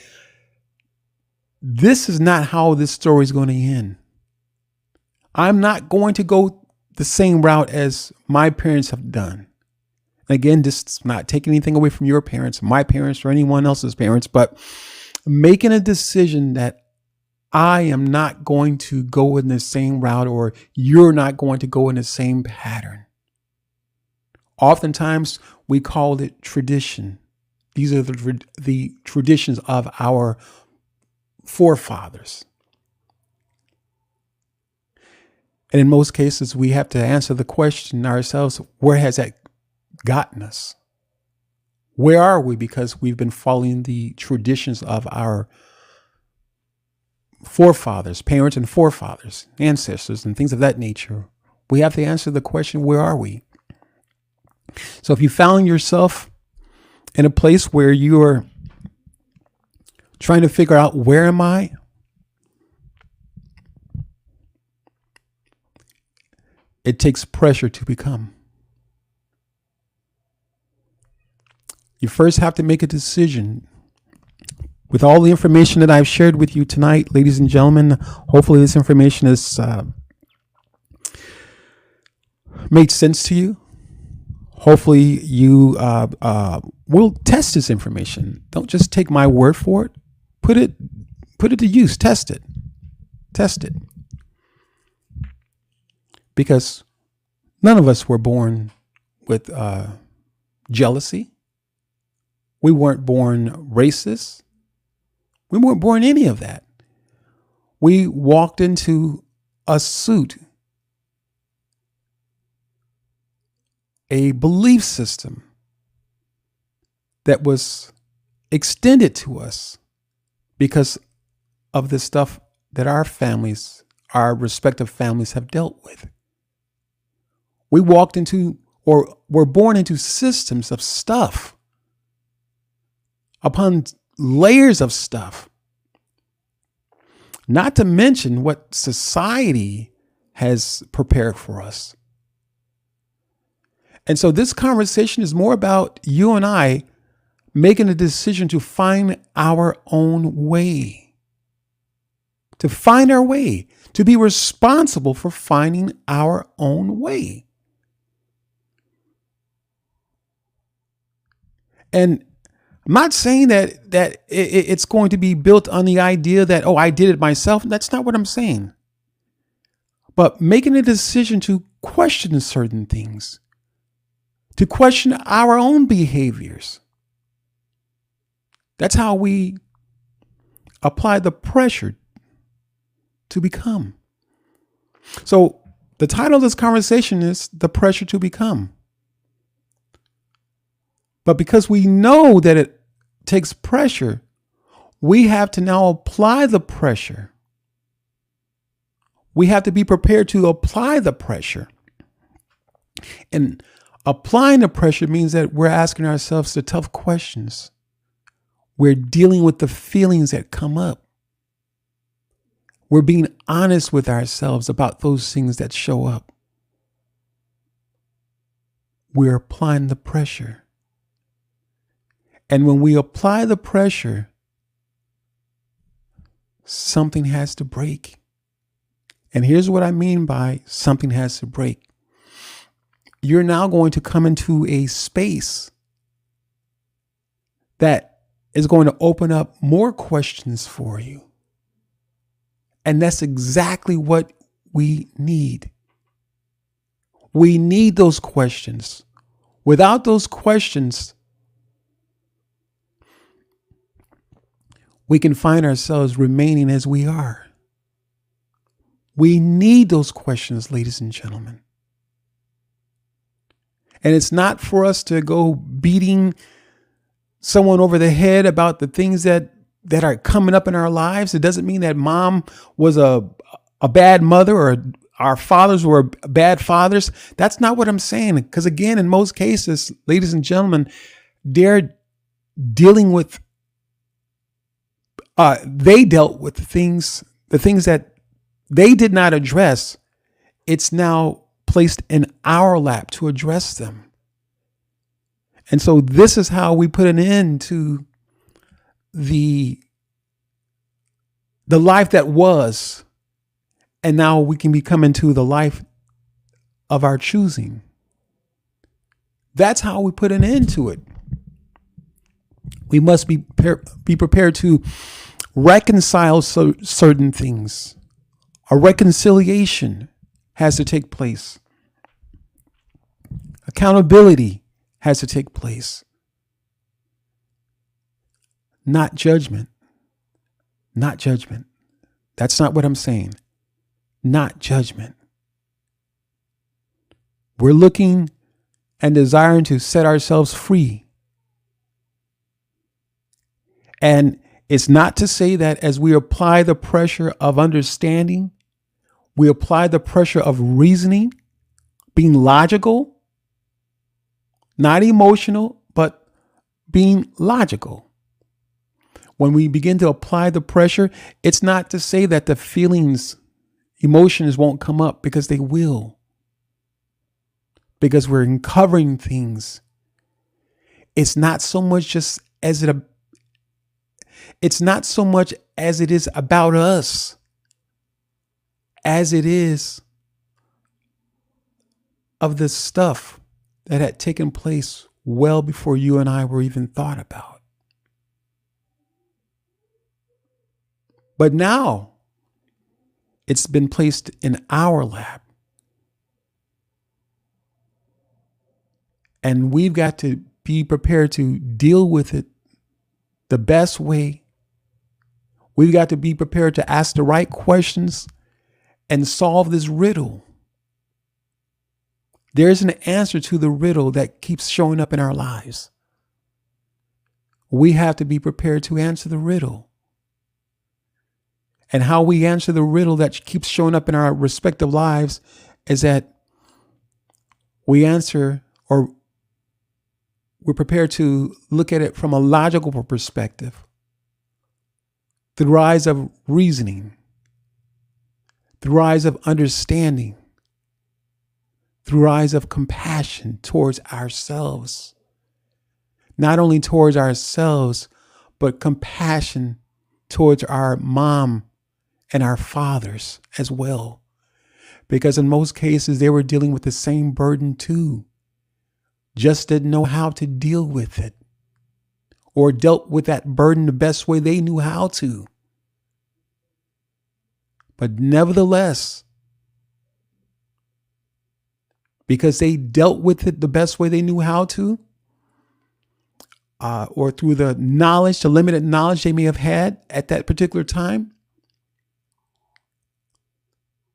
this is not how this story is going to end. I'm not going to go the same route as my parents have done. And again, this is not taking anything away from your parents, my parents, or anyone else's parents, but making a decision that I am not going to go in the same route, or you're not going to go in the same pattern. Oftentimes we call it tradition. These are the traditions of our forefathers. And in most cases, we have to answer the question ourselves, where has that gotten us? Where are we? Because we've been following the traditions of our forefathers, parents and forefathers, ancestors, and things of that nature. We have to answer the question, where are we? So if you found yourself in a place where you are trying to figure out, where am I? It takes pressure to become. You first have to make a decision. With all the information that I've shared with you tonight, ladies and gentlemen, hopefully this information has made sense to you. Hopefully, you will test this information. Don't just take my word for it. Put it to use. Test it. Test it. Because none of us were born with jealousy. We weren't born racist. We weren't born any of that. We walked into a suit, a belief system that was extended to us because of the stuff that our respective families have dealt with. We walked into, or were born into, systems of stuff upon layers of stuff. Not to mention what society has prepared for us. And so this conversation is more about you and I making a decision to find our own way. To find our way. To be responsible for finding our own way. And I'm not saying that it's going to be built on the idea that, oh, I did it myself. That's not what I'm saying. But making a decision to question certain things, to question our own behaviors. That's how we apply the pressure to become. So the title of this conversation is The Pressure to Become. But because we know that it takes pressure, we have to now apply the pressure. We have to be prepared to apply the pressure. And applying the pressure means that we're asking ourselves the tough questions. We're dealing with the feelings that come up. We're being honest with ourselves about those things that show up. We're applying the pressure. And when we apply the pressure, something has to break. And here's what I mean by something has to break. You're now going to come into a space that is going to open up more questions for you. And that's exactly what we need. We need those questions. Without those questions, we can find ourselves remaining as we are. We need those questions, ladies and gentlemen. And it's not for us to go beating someone over the head about the things that are coming up in our lives. It doesn't mean that mom was a bad mother or our fathers were bad fathers. That's not what I'm saying. Because again, in most cases, ladies and gentlemen, they're dealing with they dealt with the things that they did not address. It's now placed in our lap to address them. And so this is how we put an end to the life that was, and now we can become into the life of our choosing. That's how we put an end to it. We must be prepared to reconcile certain things. A reconciliation has to take place. Accountability has to take place. Not judgment. Not judgment. That's not what I'm saying. Not judgment. We're looking and desiring to set ourselves free. And it's not to say that as we apply the pressure of understanding, we apply the pressure of reasoning, being logical, not emotional, but being logical. When we begin to apply the pressure, it's not to say that the feelings, emotions won't come up, because they will. Because we're uncovering things. It's not so much as it is about us as it is of the stuff, that had taken place well before you and I were even thought about. But now it's been placed in our lap. And we've got to be prepared to deal with it the best way. We've got to be prepared to ask the right questions and solve this riddle. There's an answer to the riddle that keeps showing up in our lives. We have to be prepared to answer the riddle. And how we answer the riddle that keeps showing up in our respective lives is that we answer, or we're prepared to look at it from a logical perspective, through eyes of reasoning, through eyes of understanding, through eyes of compassion towards ourselves. Not only towards ourselves, but compassion towards our mom and our fathers as well. Because in most cases, they were dealing with the same burden too. Just didn't know how to deal with it, or dealt with that burden the best way they knew how to. But nevertheless, because they dealt with it the best way they knew how to, or through the knowledge, the limited knowledge they may have had at that particular time,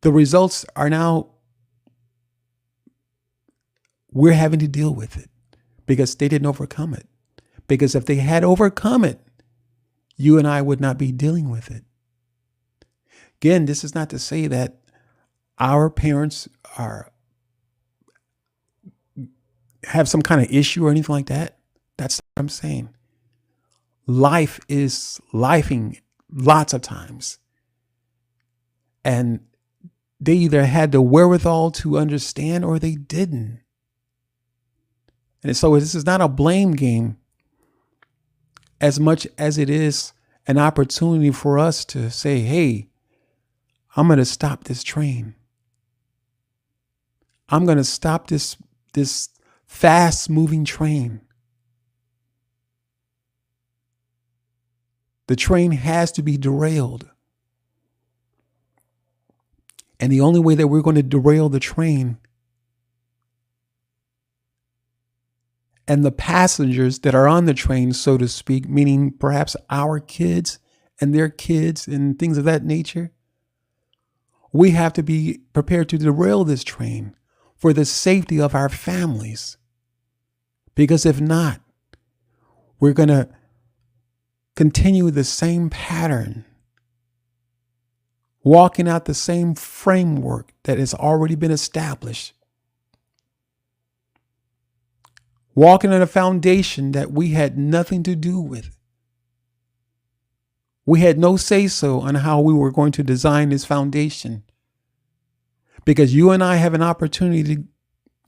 the results are now, we're having to deal with it because they didn't overcome it. Because if they had overcome it, you and I would not be dealing with it. Again, this is not to say that our parents have some kind of issue or anything like that. That's what I'm saying. Life is lifing lots of times. And they either had the wherewithal to understand or they didn't. And so this is not a blame game as much as it is an opportunity for us to say, hey, I'm going to stop this train. I'm going to stop this fast moving train. The train has to be derailed. And the only way that we're going to derail the train and the passengers that are on the train, so to speak, meaning perhaps our kids and their kids and things of that nature, we have to be prepared to derail this train for the safety of our families. Because if not, we're going to continue the same pattern, walking out the same framework that has already been established, walking on a foundation that we had nothing to do with. We had no say-so on how we were going to design this foundation, because you and I have an opportunity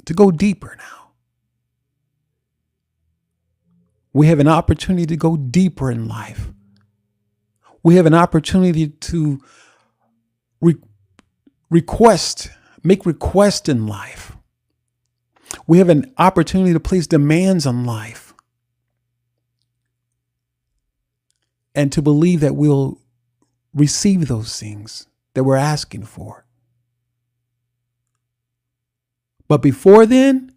to go deeper now. We have an opportunity to go deeper in life. We have an opportunity to make request in life. We have an opportunity to place demands on life and to believe that we'll receive those things that we're asking for. But before then,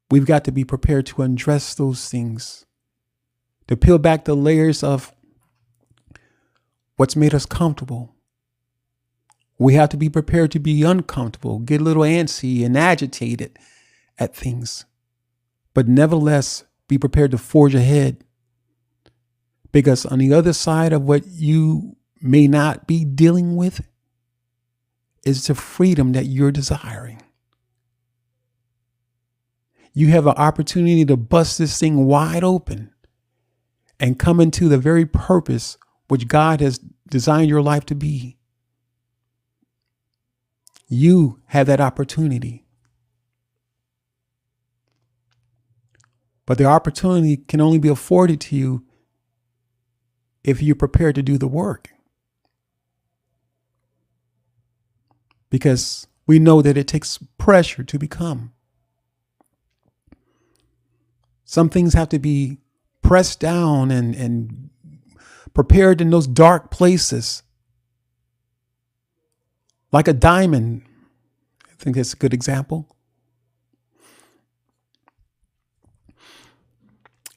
we've got to be prepared to undress those things, to peel back the layers of what's made us comfortable. We have to be prepared to be uncomfortable, get a little antsy and agitated at things, but nevertheless be prepared to forge ahead. Because on the other side of what you may not be dealing with is the freedom that you're desiring. You have an opportunity to bust this thing wide open and come into the very purpose which God has designed your life to be. You have that opportunity. But the opportunity can only be afforded to you if you're prepared to do the work. Because we know that it takes pressure to become. Some things have to be pressed down and prepared in those dark places. Like a diamond. I think that's a good example.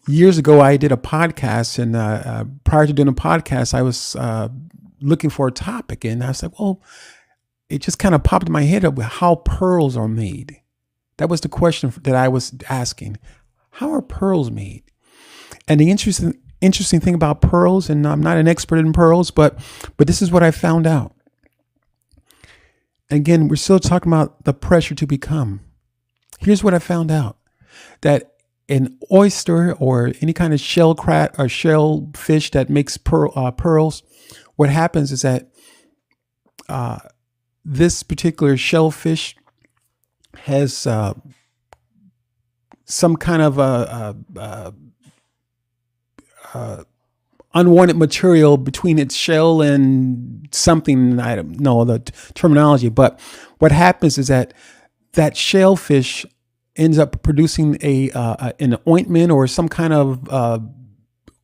Years ago, I did a podcast, and prior to doing a podcast, I was looking for a topic, and I was like, well, it just kind of popped in my head up with how pearls are made. That was the question that I was asking. How are pearls made? And the interesting thing about pearls, and I'm not an expert in pearls, but this is what I found out. Again, we're still talking about the pressure to become. Here's what I found out: that an oyster or any kind of shellfish that makes pearls, what happens is that this particular shellfish has some kind of unwanted material between its shell and something. I don't know the terminology, but what happens is that shellfish ends up producing an ointment or some kind of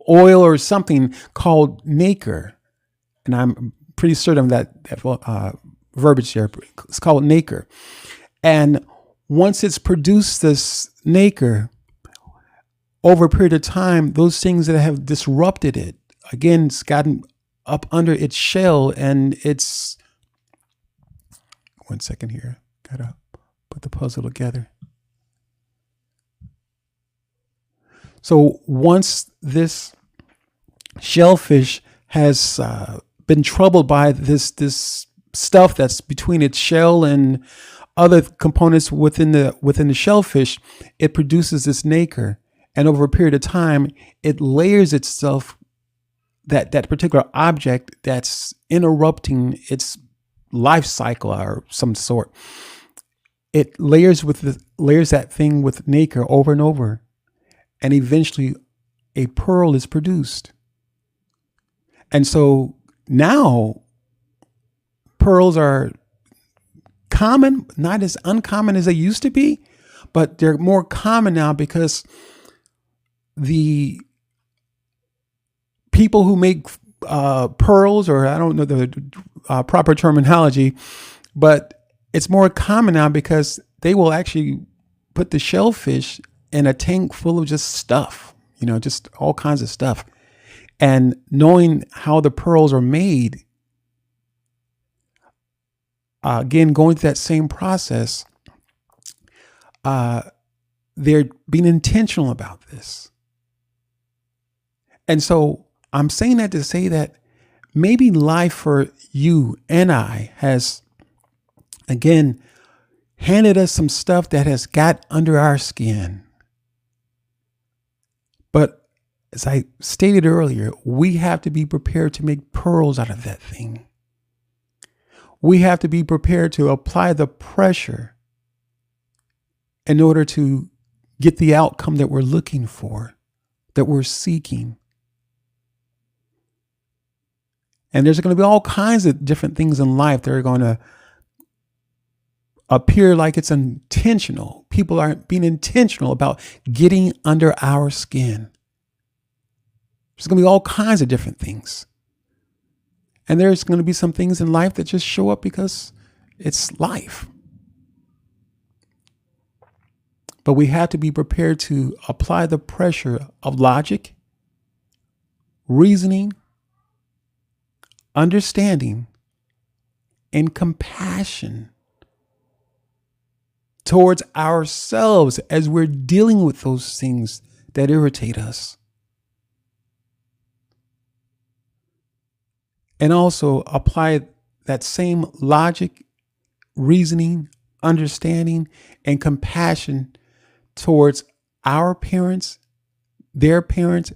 oil or something called nacre, and I'm pretty certain of that verbiage there. It's called nacre, and once it's produced this nacre, over a period of time, those things that have disrupted it, again, it's gotten up under its shell, and it's, one second here, gotta put the puzzle together. So once this shellfish has been troubled by this stuff that's between its shell and other components within the shellfish, it produces this nacre. And over a period of time, it layers itself, that particular object that's interrupting its life cycle or some sort. It layers that thing with nacre over and over. And eventually a pearl is produced. And so now pearls are common, not as uncommon as they used to be, but they're more common now because the people who make pearls, or I don't know the proper terminology, but it's more common now because they will actually put the shellfish in a tank full of just stuff, just all kinds of stuff. And knowing how the pearls are made, again, going through that same process, they're being intentional about this. And so I'm saying that to say that maybe life for you and I has, again, handed us some stuff that has got under our skin. But as I stated earlier, we have to be prepared to make pearls out of that thing. We have to be prepared to apply the pressure in order to get the outcome that we're looking for, that we're seeking. And there's going to be all kinds of different things in life that are going to appear like it's intentional. People aren't being intentional about getting under our skin. There's going to be all kinds of different things. And there's going to be some things in life that just show up because it's life. But we have to be prepared to apply the pressure of logic, reasoning, understanding, and compassion towards ourselves as we're dealing with those things that irritate us. And also apply that same logic, reasoning, understanding, and compassion towards our parents, their parents,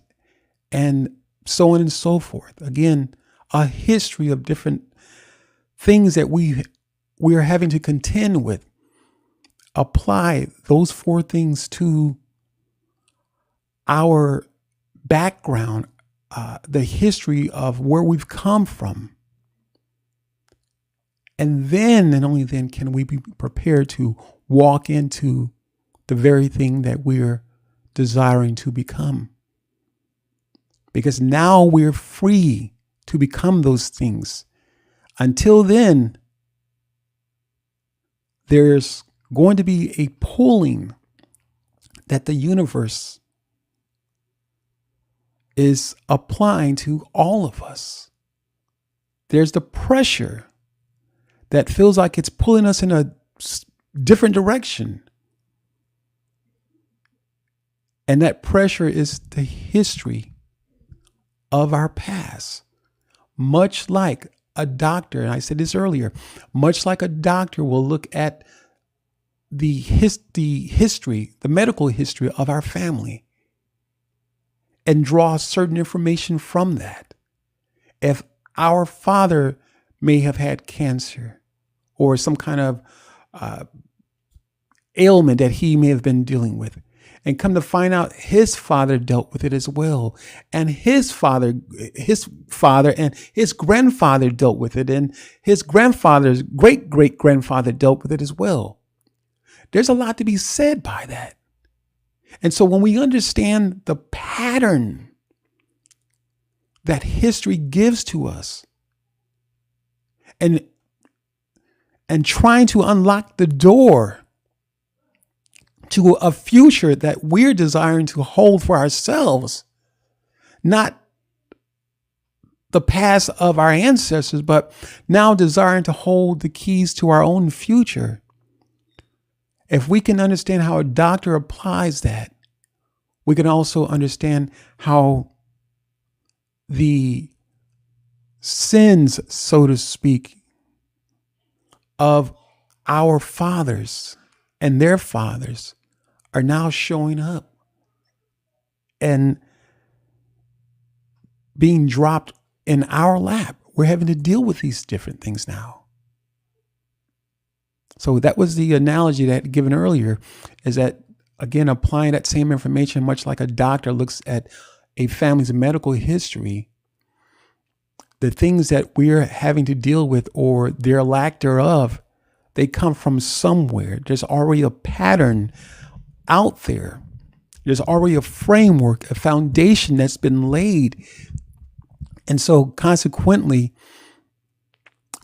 and so on and so forth. Again, a history of different things that we are having to contend with. Apply those 4 things to our background, the history of where we've come from. And then, and only then, can we be prepared to walk into the very thing that we're desiring to become. Because now we're free to become those things. Until then, there's going to be a pulling that the universe is applying to all of us. There's the pressure that feels like it's pulling us in a different direction. And that pressure is the history of our past. Much like a doctor, and I said this earlier, much like a doctor will look at the history, the medical history of our family, and draw certain information from that. If our father may have had cancer or some kind of ailment that he may have been dealing with, and come to find out his father dealt with it as well, and his father and his grandfather dealt with it, and his grandfather's great-great-grandfather dealt with it as well. There's a lot to be said by that. And so when we understand the pattern that history gives to us, and trying to unlock the door to a future that we're desiring to hold for ourselves, not the past of our ancestors, but now desiring to hold the keys to our own future. If we can understand how a doctor applies that, we can also understand how the sins, so to speak, of our fathers and their fathers are now showing up and being dropped in our lap. We're having to deal with these different things now. So that was the analogy that given earlier, is that, again, applying that same information, much like a doctor looks at a family's medical history, the things that we're having to deal with or their lack thereof, they come from somewhere. There's already a pattern out there. There's already a framework, a foundation that's been laid. And so consequently,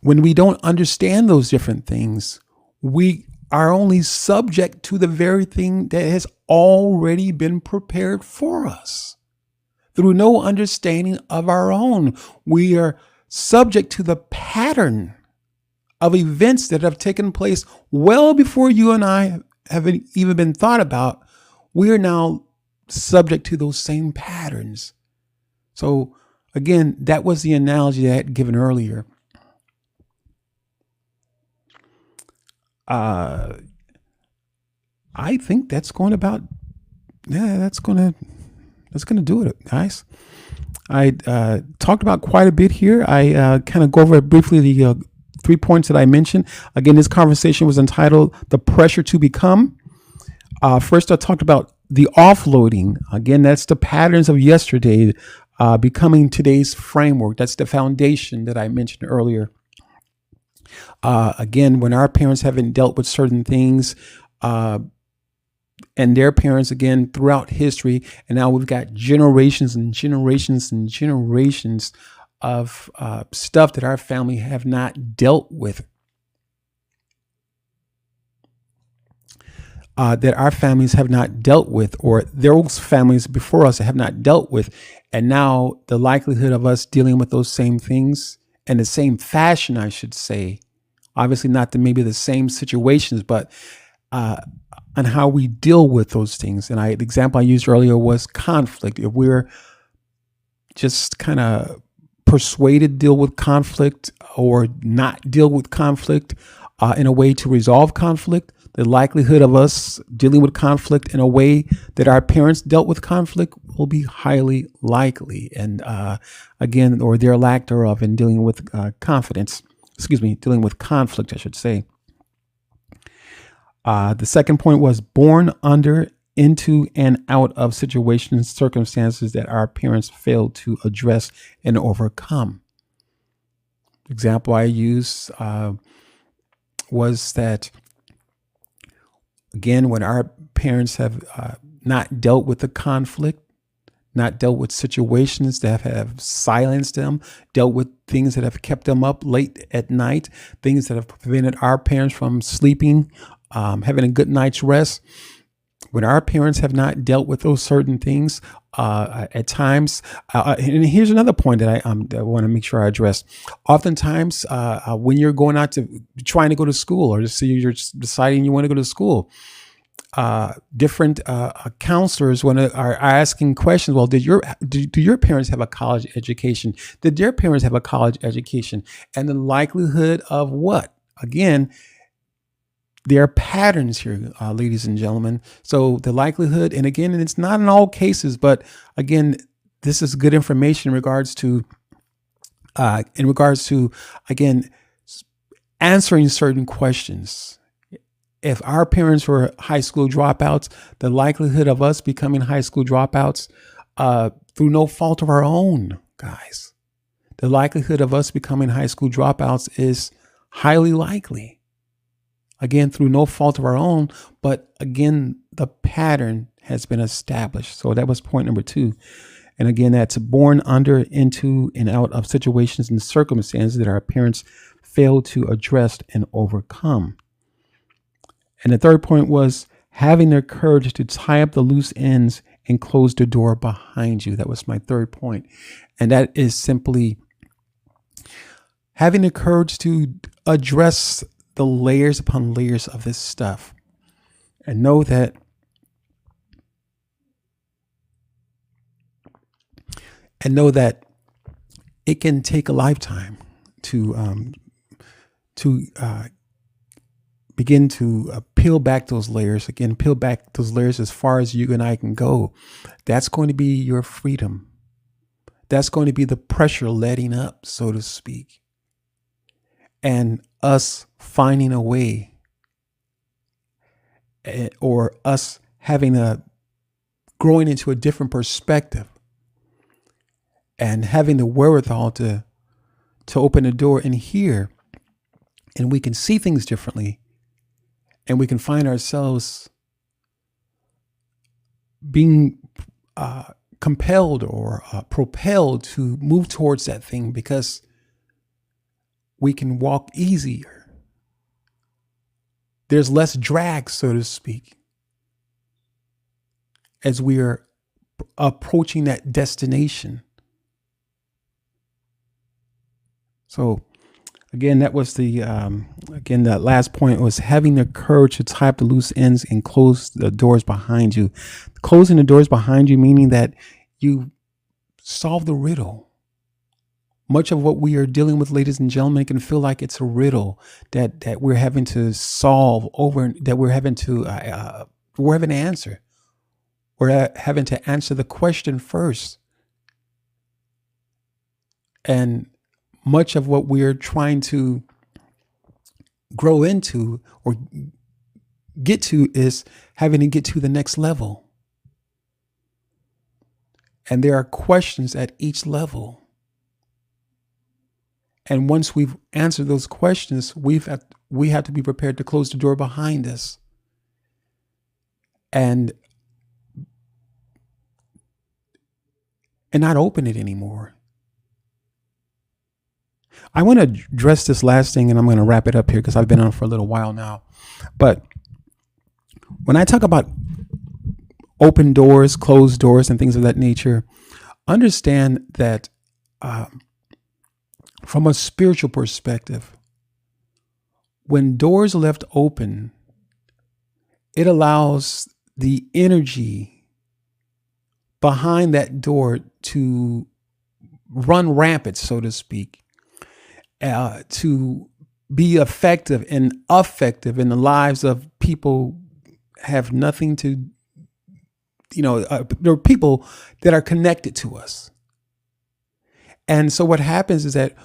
when we don't understand those different things, we are only subject to the very thing that has already been prepared for us. Through no understanding of our own, we are subject to the pattern of events that have taken place well before you and I have even been thought about. We are now subject to those same patterns. So again, that was the analogy that I had given earlier. I think that's going to do it, guys. I talked about quite a bit here. I kind of go over briefly the 3 points that I mentioned. Again, this conversation was entitled "The Pressure to Become." First, I talked about the offloading. Again, that's the patterns of yesterday becoming today's framework. That's the foundation that I mentioned earlier. Again, when our parents haven't dealt with certain things, and their parents, again, throughout history, and now we've got generations and generations and generations of stuff that our family have not dealt with, that our families have not dealt with, or those families before us have not dealt with. And now the likelihood of us dealing with those same things in the same fashion, I should say, obviously not maybe the same situations, but on how we deal with those things. And the example I used earlier was conflict. If we're just kind of persuaded to deal with conflict or not deal with conflict in a way to resolve conflict, the likelihood of us dealing with conflict in a way that our parents dealt with conflict will be highly likely. And again, or their lack thereof in dealing with dealing with conflict, I should say. The second point was born under, into, and out of situations, circumstances that our parents failed to address and overcome. Example I used was that, again, when our parents have not dealt with the conflict, not dealt with situations that have silenced them, dealt with things that have kept them up late at night, things that have prevented our parents from sleeping, having a good night's rest. When our parents have not dealt with those certain things, at times, and here's another point that I want to make sure I address. Oftentimes, when you're going out to trying to go to school, or just you're just deciding you want to go to school, different counselors are asking questions. Well, do your parents have a college education? Did their parents have a college education? And the likelihood of what? Again, there are patterns here, ladies and gentlemen. So the likelihood, and again, and it's not in all cases, but again, this is good information in regards to, again, answering certain questions. If our parents were high school dropouts, the likelihood of us becoming high school dropouts through no fault of our own, guys, the likelihood of us becoming high school dropouts is highly likely. Again, through no fault of our own, but again, the pattern has been established. So that was point number 2. And again, that's born under, into, and out of situations and circumstances that our parents failed to address and overcome. And the third point was having the courage to tie up the loose ends and close the door behind you. That was my third point. And that is simply having the courage to address the layers upon layers of this stuff, and know that it can take a lifetime to begin to peel back those layers. Again, peel back those layers as far as you and I can go. That's going to be your freedom. That's going to be the pressure letting up, so to speak. And us finding a way, or us growing into a different perspective and having the wherewithal to open the door and hear, and we can see things differently, and we can find ourselves being compelled or propelled to move towards that thing because we can walk easier. There's less drag, so to speak, as we are approaching that destination. So again, that was that last point was having the courage to tie up the loose ends and close the doors behind you. Closing the doors behind you, meaning that you solve the riddle. Much of what we are dealing with, ladies and gentlemen, can feel like it's a riddle that we're having to solve over, that we're having to answer. We're having to answer the question first. And much of what we're trying to grow into or get to is having to get to the next level. And there are questions at each level. And once we've answered those questions, we have to be prepared to close the door behind us and not open it anymore. I want to address this last thing, and I'm going to wrap it up here because I've been on for a little while now. But when I talk about open doors, closed doors, and things of that nature, understand that from a spiritual perspective, when doors are left open, it allows the energy behind that door to run rampant, so to speak, to be effective and effective in the lives of people have nothing to, there are people that are connected to us. And so what happens is that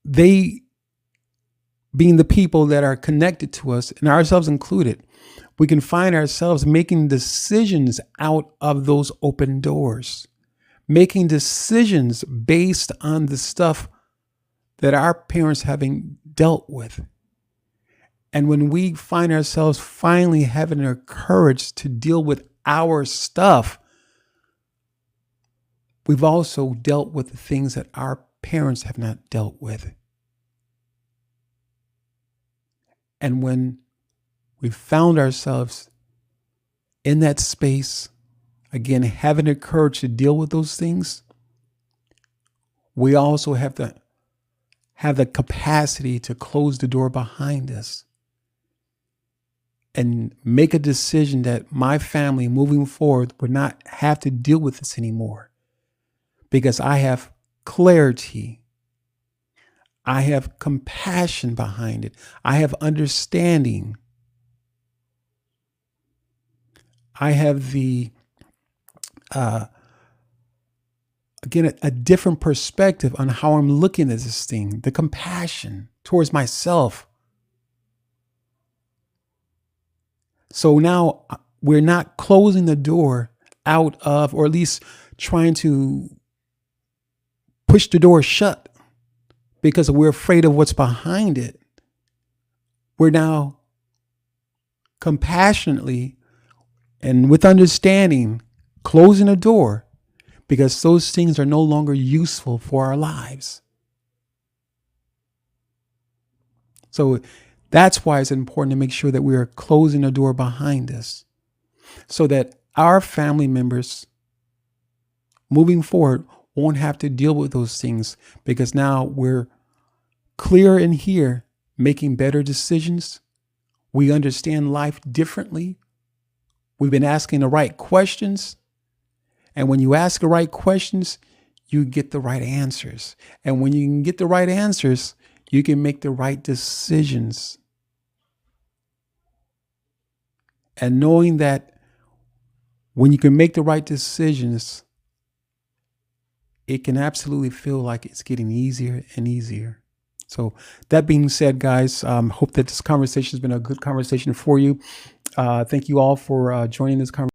they, being the people that are connected to us, and ourselves included, we can find ourselves making decisions out of those open doors, making decisions based on the stuff that our parents haven't dealt with. And when we find ourselves finally having the courage to deal with our stuff, we've also dealt with the things that our parents have not dealt with. And when we found ourselves in that space, again, having the courage to deal with those things, we also have to have the capacity to close the door behind us and make a decision that my family moving forward would not have to deal with this anymore, because I have clarity. I have compassion behind it. I have understanding. I have again, a different perspective on how I'm looking at this thing, the compassion towards myself. So now we're not closing the door out of, or at least trying to push the door shut because we're afraid of what's behind it. We're now compassionately and with understanding closing the door because those things are no longer useful for our lives. So that's why it's important to make sure that we are closing the door behind us so that our family members moving forward won't have to deal with those things, because now we're clear in here, making better decisions. We understand life differently. We've been asking the right questions. And when you ask the right questions, you get the right answers. And when you can get the right answers, you can make the right decisions. And knowing that when you can make the right decisions, it can absolutely feel like it's getting easier and easier. So that being said, guys, hope that this conversation has been a good conversation for you. Thank you all for joining this conversation.